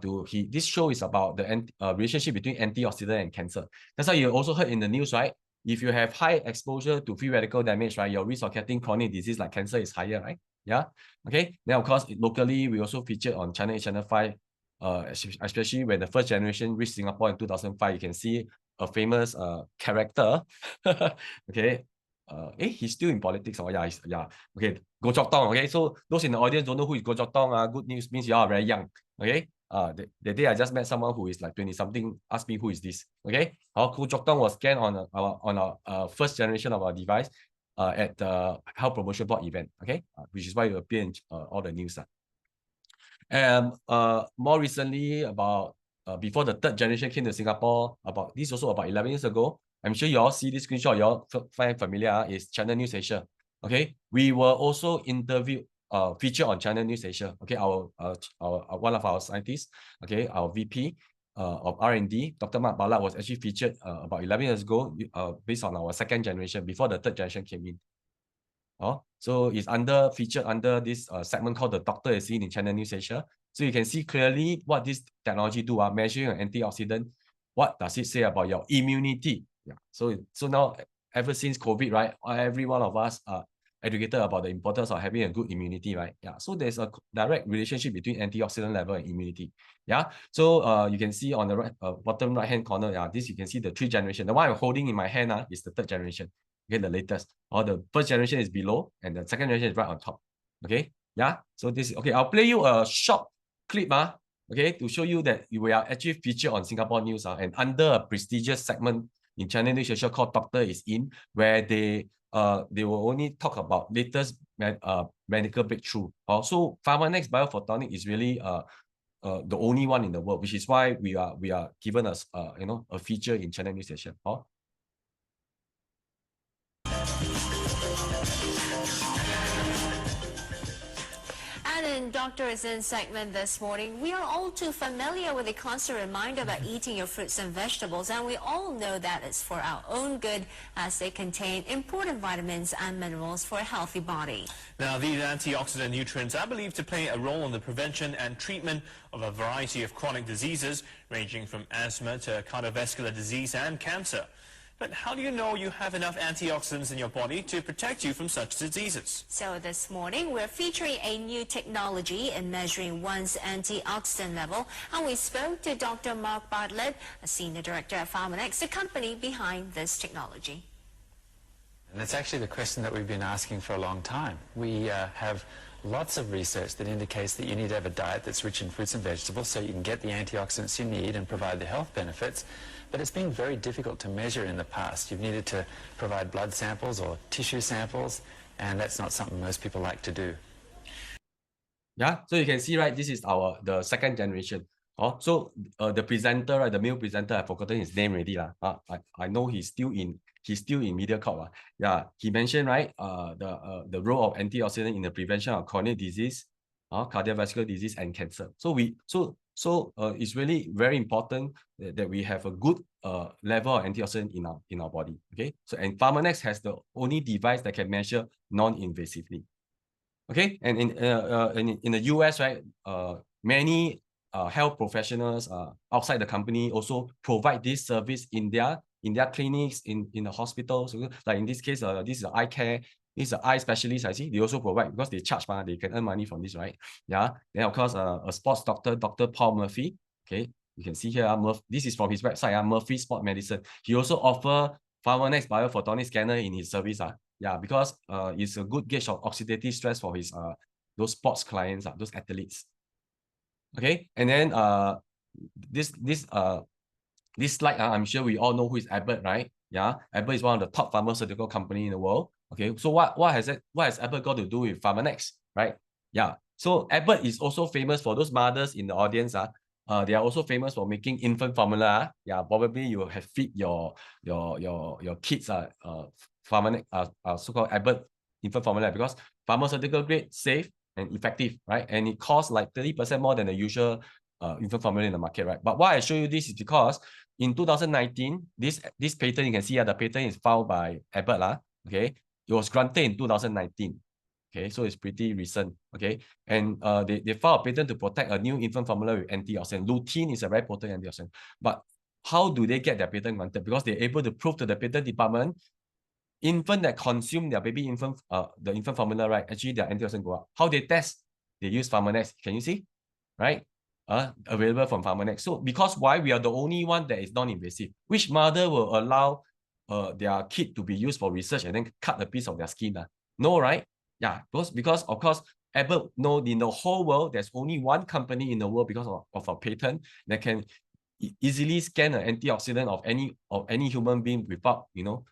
This show is about the relationship between antioxidant and cancer. That's why you also heard in the news, right? If you have high exposure to free radical damage, right, your risk of getting chronic disease like cancer is higher, right? Yeah. Okay. Then of course locally we also featured on Channel 8, Channel 5. Especially when the first generation reached Singapore in 2005, you can see a famous character. Okay, he's still in politics. Oh yeah, okay, Goh Chok Tong. Okay, so those in the audience don't know who is Goh Chok Tong. Good news means you are very young. Okay, the day I just met someone who is like 20 something. Asked me who is this. Okay, Goh Chok Tong was scanned on our first generation of our device at the Health Promotion Board event. Okay, which is why you appear in all the news. And more recently, about before the third generation came to Singapore, about 11 years ago. I'm sure you all see this screenshot, you all find familiar, is Channel News Asia. Okay, we were also featured on Channel News Asia. Okay, our one of our scientists, okay, our VP of R&D, Dr. Mark Ballard, was actually featured about 11 years ago, based on our second generation, before the third generation came in. So it's featured under this segment called The Doctor Is In Channel News Asia. So you can see clearly what this technology do, measuring an antioxidant. What does it say about your immunity? Yeah. So now, ever since COVID, right, every one of us are educated about the importance of having a good immunity, right? Yeah. So there's a direct relationship between antioxidant level and immunity. Yeah. So you can see on the right, bottom right hand corner, this you can see the 3 generation. The one I'm holding in my hand is the 3rd generation. Okay, the latest. Or the first generation is below and the second generation is right on top. Okay, yeah. So this, okay, I'll play you a short clip, okay, to show you that we are actually featured on Singapore News and under a prestigious segment in Channel News Asia called Doctor Is In, where they will only talk about latest medical breakthrough. So Pharmanex Biophotonic is really the only one in the world, which is why we are given us a feature in Channel News Asia. And in Dr. Is In segment this morning, we are all too familiar with the constant reminder about eating your fruits and vegetables, and we all know that it's for our own good as they contain important vitamins and minerals for a healthy body. Now, these antioxidant nutrients are believed to play a role in the prevention and treatment of a variety of chronic diseases, ranging from asthma to cardiovascular disease and cancer. But how do you know you have enough antioxidants in your body to protect you from such diseases? So this morning, we're featuring a new technology in measuring one's antioxidant level. And we spoke to Dr. Mark Bartlett, a senior director at Pharmanex, the company behind this technology. And that's actually the question that we've been asking for a long time. We have lots of research that indicates that you need to have a diet that's rich in fruits and vegetables so you can get the antioxidants you need and provide the health benefits. But it's been very difficult to measure in the past. You've needed to provide blood samples or tissue samples, and that's not something most people like to do. Yeah, so you can see, right, this is the second generation. So the presenter, right, the male presenter, I've forgotten his name already. I know he's still in MediaCorp. Yeah, he mentioned, right, the role of antioxidant in the prevention of chronic disease, cardiovascular disease, and cancer. So it's really very important that we have a good level of antioxidant in our body. Okay, so and Pharmanex has the only device that can measure non-invasively. Okay, and in the US, right, many health professionals outside the company also provide this service in their clinics, in the hospitals. Like in this case, this is eye care. This is an eye specialist, I see. They also provide, because they charge, they can earn money from this, right? Yeah. Then of course, a sports doctor, Dr. Paul Murphy. Okay, you can see here, this is from his website, Murphy Sport Medicine. He also offers Pharmanex Biophotonic Scanner in his service. Yeah, because it's a good gauge of oxidative stress for his those sports clients, those athletes. Okay, and then this slide, I'm sure we all know who is Abbott, right? Yeah, Abbott is one of the top pharmaceutical company in the world. Okay, so what has Abbott got to do with Pharmanex, right? Yeah, So Abbott is also famous for those mothers in the audience. They are also famous for making infant formula. Yeah, probably you have feed your kids Pharmanex, so-called Abbott infant formula, because pharmaceutical grade, safe and effective, right? And it costs like 30% more than the usual infant formula in the market, right? But why I show you this is because in 2019, this patent, you can see the patent is filed by Abbott, okay? It was granted in 2019. Okay, so it's pretty recent. Okay, and they filed a patent to protect a new infant formula with antioxidant. Lutein is a very potent antioxidant. But how do they get their patent granted? Because they're able to prove to the patent department, infant that consume their baby infant, the infant formula, right? Actually, their antioxidant go up. How they test? They use Pharmanex. Can you see? Right? Available from Pharmanex. So because why? We are the only one that is non-invasive. Which mother will allow their kid to be used for research and then cut a piece of their skin? No, right? Yeah, because of course, Abbott know in the whole world, there's only one company in the world because of a patent that can easily scan an antioxidant of any human being without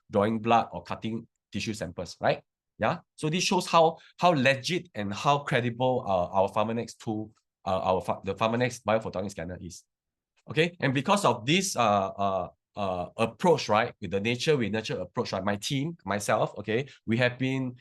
drawing blood or cutting tissue samples, right? Yeah. So this shows how legit and how credible our Pharmanex tool, the Pharmanex biophotonic scanner is. Okay, and because of this approach, right, with the nature with nurture approach, right, my team, myself, okay, we have been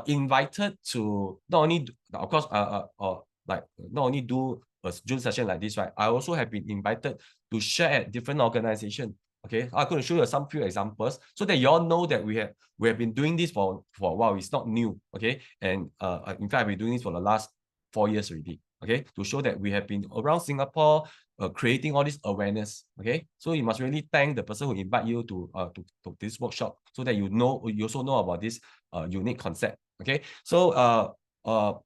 invited to not only, of course, not only do a Zoom session like this, right? I also have been invited to share at different organizations. Okay, I'm going to show you some few examples so that you all know that we have been doing this for a while. It's not new. Okay, and in fact, I've been doing this for the last 4 years already. Okay, to show that we have been around Singapore creating all this awareness. Okay, so you must really thank the person who invite you to this workshop so that you also know about this unique concept. Okay, so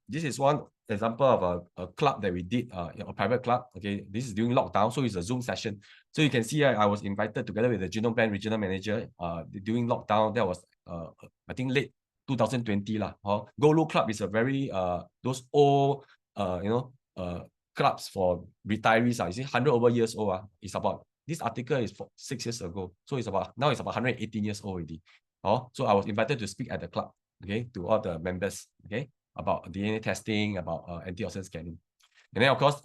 this is one example of a club that we did, a private club. Okay, this is during lockdown, so it's a Zoom session. So you can see I was invited together with the Genome Plan regional manager during lockdown. That was I think late 2020 lah. Golu Club is a very those old clubs for retirees. You see, 100 over years old. It's about, this article is 6 years ago, so it's about 118 years old already. So I was invited to speak at the club, okay, to all the members, okay, about DNA testing, about antioxidant scanning. And then of course,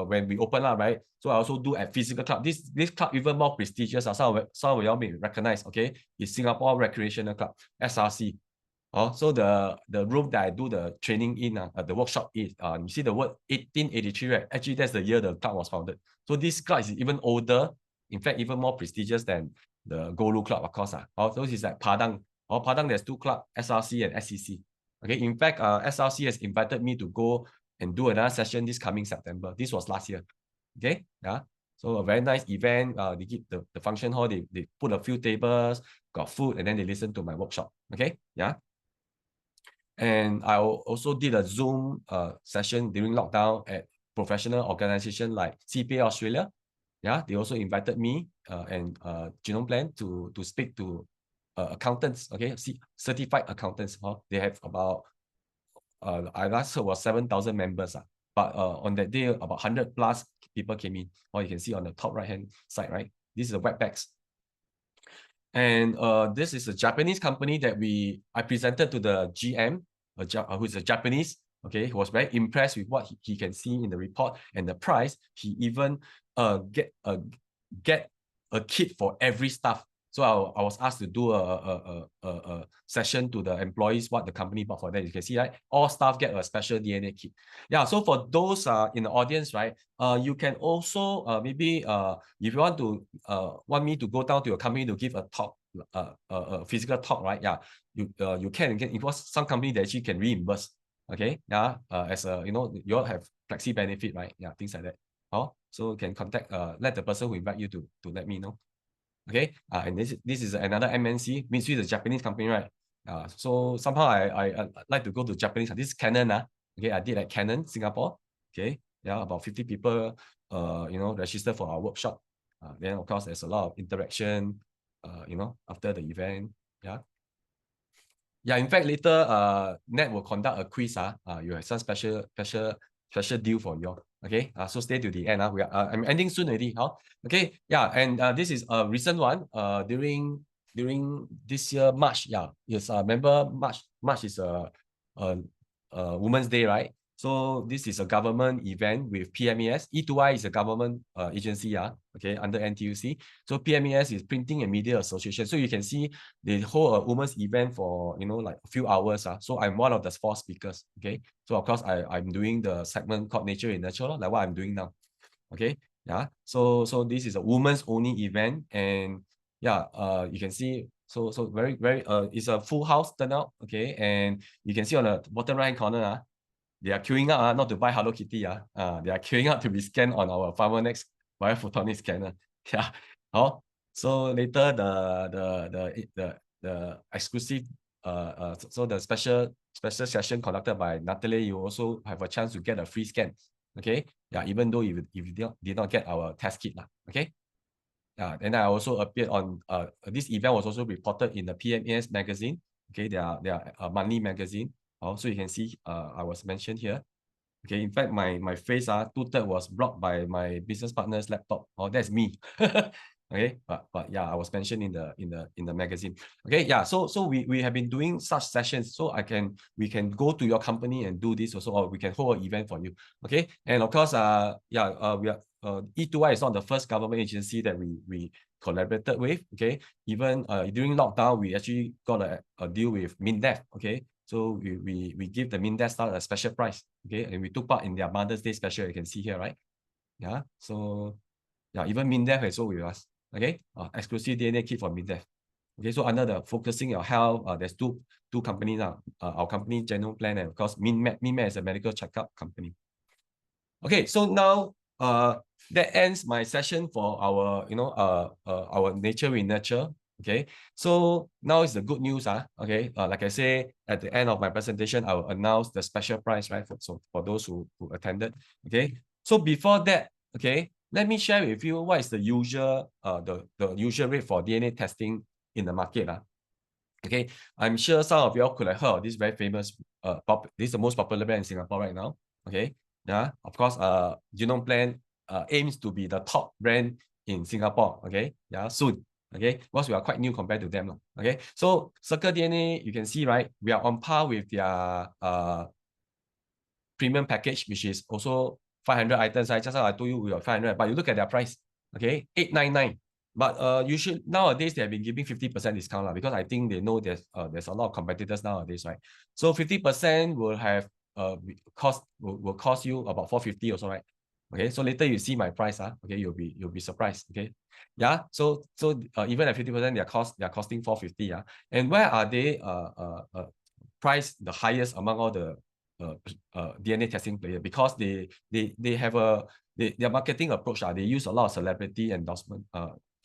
when we open up, right, so I also do at physical club. This club even more prestigious. Some of y'all may recognize, okay, is Singapore Recreational Club, SRC. So the room that I do the training in, the workshop is, you see the word 1883, right? Actually, that's the year the club was founded. So this club is even older, in fact, even more prestigious than the Golu Club, of course. So this is like Padang. Padang, there's two clubs, SRC and SCC. Okay, in fact, SRC has invited me to go and do another session this coming September. This was last year. Okay, yeah. So a very nice event. They give the function hall, they put a few tables, got food, and then they listen to my workshop. Okay, yeah. And I also did a Zoom session during lockdown at professional organization like CPA Australia. Yeah, they also invited me and Genome Plan to speak to accountants. Okay, certified accountants. They have about I last heard was 7,000 members. But on that day, about 100 plus people came in. You can see on the top right hand side, right? This is a WebEx. And this is a Japanese company that I presented to the GM, who is a Japanese, okay, who was very impressed with what he can see in the report and the price. He even get a kit for every staff. So I was asked to do a session to the employees, what the company bought for them. You can see, right? All staff get a special DNA kit. Yeah, so for those in the audience, right, you can also maybe if you want me to go down to your company to give a talk, a physical talk, right? Yeah, you can. It was some company that actually can reimburse. Okay, yeah, as a you all have flexi benefit, right? Yeah, things like that. So you can contact let the person who invite you to let me know. Okay, and this is another MNC, Mitsui is a Japanese company, right? So somehow I like to go to Japanese. This is Canon. Okay, I did at Canon Singapore. Okay, yeah, about 50 people registered for our workshop. Then of course there's a lot of interaction after the event. Yeah, in fact later Ned will conduct a quiz. You have some special deal for you all. Okay, so stay to the end. I'm ending soon already. Okay, yeah, and this is a recent one. During this year March. Yeah, yes. Remember March is Women's Day, right? So this is a government event with PMES. E2I is a government agency, okay, under NTUC. So PMES is Printing and Media Association. So you can see they hold a women's event for, you know, like a few hours. So I'm one of the 4 speakers, okay? So of course, I'm doing the segment called Nature in Nurture, like what I'm doing now, okay? Yeah, so this is a women's only event, and yeah, you can see, so very, it's a full house turnout, okay? And you can see on the bottom right corner, they are queuing up not to buy Hello Kitty. They are queuing up to be scanned on our PharmaNext biophotonic scanner. Yeah. Oh, so later the exclusive so the special session conducted by Natalie, you also have a chance to get a free scan. Okay. Yeah, even though if you did not get our test kit. Okay. And I also appeared on this event was also reported in the PMES magazine. Okay, they are a monthly magazine. Also, you can see I was mentioned here. Okay, in fact, my face 2/3 was blocked by my business partner's laptop. Oh, that's me. Okay, but yeah, I was mentioned in the magazine. Okay, yeah. So we have been doing such sessions. So we can go to your company and do this also, or we can hold an event for you. Okay, and of course, we are E2I is not the first government agency that we collaborated with. Okay, even during lockdown, we actually got a deal with MINDEF. Okay, so we give the MINDEF staff a special price. Okay, and we took part in their Mother's Day special. You can see here, right? Yeah. So yeah, even MINDEF is also with us. Okay, exclusive DNA kit for MINDEF. Okay, so under the focusing your health, there's two companies now. Our company, Genome Plan, and of course, MinMed is a medical checkup company. Okay, so now that ends my session for our our Nature in Nurture. Okay, so now is the good news. Okay, like I say at the end of my presentation, I will announce the special price, right? For those who attended. Okay, so before that, okay, let me share with you what is the usual the usual rate for DNA testing in the market. Okay, I'm sure some of you all could have heard of this very famous this is the most popular brand in Singapore right now. Okay, yeah, of course, Genome Plan aims to be the top brand in Singapore. Okay, yeah, soon. Okay, because we are quite new compared to them. Okay, so Circle DNA, you can see, right, we are on par with their premium package, which is also 500 items. Just now I told you we got 500, but you look at their price, okay, 899. But usually nowadays they have been giving 50% discount because I think they know there's a lot of competitors nowadays, right? So 50% will have will cost you about 450 also, right? Okay, so later you see my price, okay, you'll be surprised. Okay, yeah. So even at 50%, they're costing 450. And where are they priced the highest among all the DNA testing player? Because they have their marketing approach. They use a lot of celebrity endorsement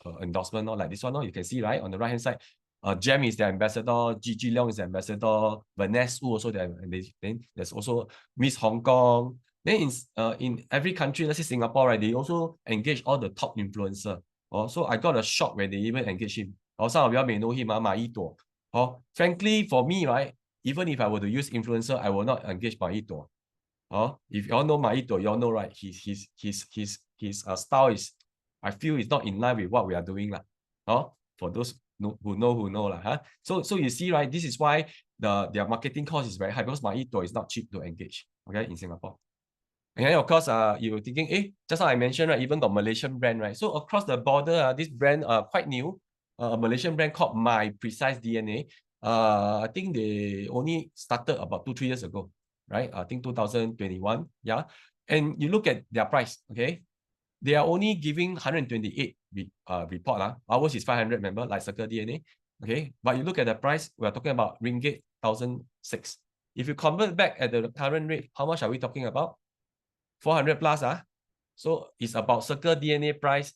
like this one. You can see, right, on the right hand side, Gem is their ambassador, Gigi Leong is the ambassador, Vanessa Wu also there, and then there's also Miss Hong Kong. Then in every country, let's say Singapore, right, they also engage all the top influencer. So I got a shock when they even engage him. Some of you all may know him, Ma Yituo. Frankly, for me, right, even if I were to use influencer, I will not engage Ma Yituo. If you all know Ma Yituo, you all know, right, his style is, I feel, is not in line with what we are doing. For those who know. So you see, right, this is why their marketing cost is very high, because Ma Yituo is not cheap to engage, okay, in Singapore. And then of course, you're thinking, just like I mentioned, right, even got Malaysian brand, right? So across the border, this brand quite new, a Malaysian brand called My Precise DNA. I think they only started about 2-3 years ago, right? I think 2021, yeah. And you look at their price, okay? They are only giving 128 report. Ours is 500, remember, like Circle DNA, okay? But you look at the price, we are talking about ringgit 1,006. If you convert back at the current rate, how much are we talking about? 400 plus. So it's about Circle DNA price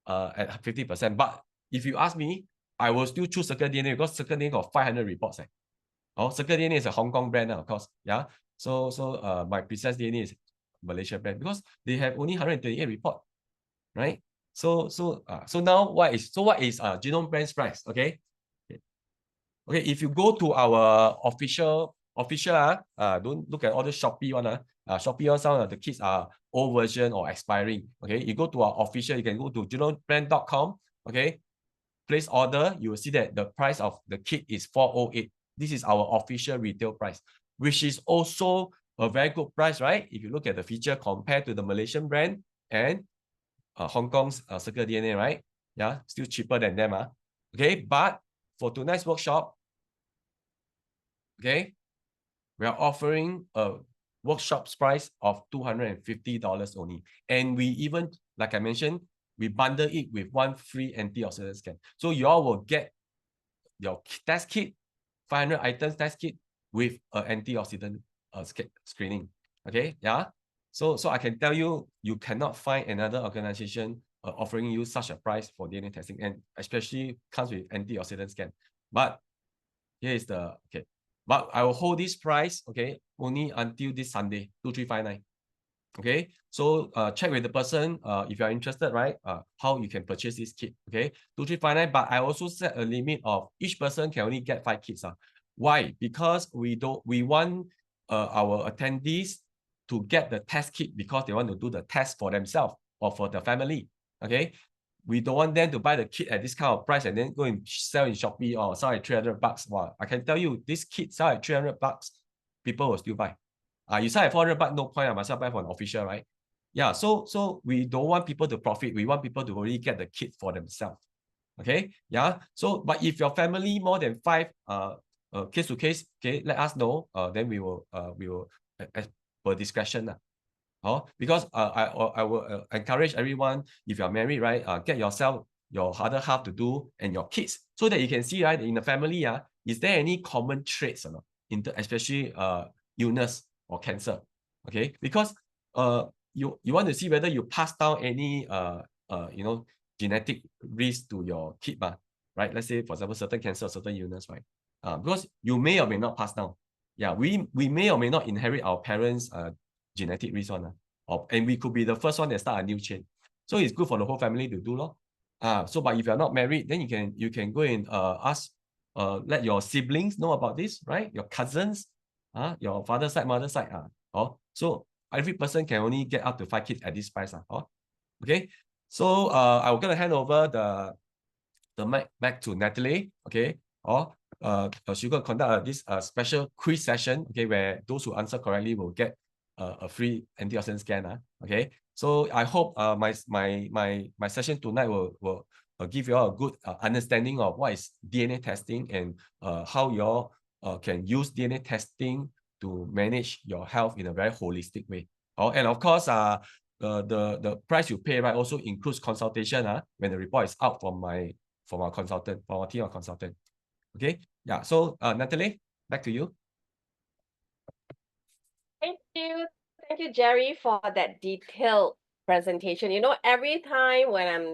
at 50%. But if you ask me, I will still choose Circle DNA because Circle DNA got 500 reports. Circle DNA is a Hong Kong brand, of course. Yeah. So My Precise DNA is Malaysia brand because they have only 128 report, right? So now what is Genome Brand's price? Okay. If you go to our official, don't look at all the Shopee one. Shopee one, some of the kits are old version or expiring. Okay, you go to our official, you can go to genomebrand.com. Okay, place order, you will see that the price of the kit is 408. This is our official retail price. which is also a very good price, right? If you look at the feature compared to the Malaysian brand and Hong Kong's Circle DNA, right? Yeah, still cheaper than them. Okay, but for tonight's workshop, okay, we are offering a workshop's price of $250 only. And we even, like I mentioned, we bundle it with one free antioxidant scan. So you all will get your test kit, 500 items test kit with an antioxidant screening. Okay, yeah. So I can tell you, you cannot find another organization offering you such a price for DNA testing, and especially comes with antioxidant scan. But here is the, okay, but I will hold this price, okay, only until this Sunday, 2359. Okay, so check with the person if you are interested, right? How you can purchase this kit. Okay, 2359. But I also set a limit of each person can only get 5 kits. Why? Because we want our attendees to get the test kit because they want to do the test for themselves or for the family. Okay, we don't want them to buy the kit at this kind of price and then go and sell in Shopee or sell at $300. Wow, I can tell you, this kit sell at $300, people will still buy. You sell at $400, no point. I must buy for an official, right? Yeah, so we don't want people to profit. We want people to really get the kit for themselves. Okay, yeah. So, but if your family more than 5, case to case, okay, let us know. Then we will as per discretion. Because I will encourage everyone, if you're married, right, get yourself, your other half to do, and your kids, so that you can see, right, in the family, is there any common traits or not, especially illness or cancer, okay? Because you want to see whether you pass down any genetic risk to your kid, right? Let's say, for example, certain cancer, certain illness, right? Because you may or may not pass down. Yeah, we may or may not inherit our parents' genetic risk on, and we could be the first one that start a new chain. So it's good for the whole family to do, so but if you're not married, then you can go and ask, let your siblings know about this, right? Your cousins, your father's side, mother's side, so every person can only get up to 5 kits at this price, okay. So I'm gonna hand over the mic back to Natalie, okay. She's gonna conduct this special quiz session, okay, where those who answer correctly will get a free antioxidant scan, okay. So I hope my session tonight will give you all a good understanding of what is DNA testing and how you all can use DNA testing to manage your health in a very holistic way. And of course, the price you pay, right, also includes consultation when the report is out from our consultant, from our team of consultant. Okay, yeah. So Natalie, back to you. Thank you, Jerry, for that detailed presentation. You know, every time when I'm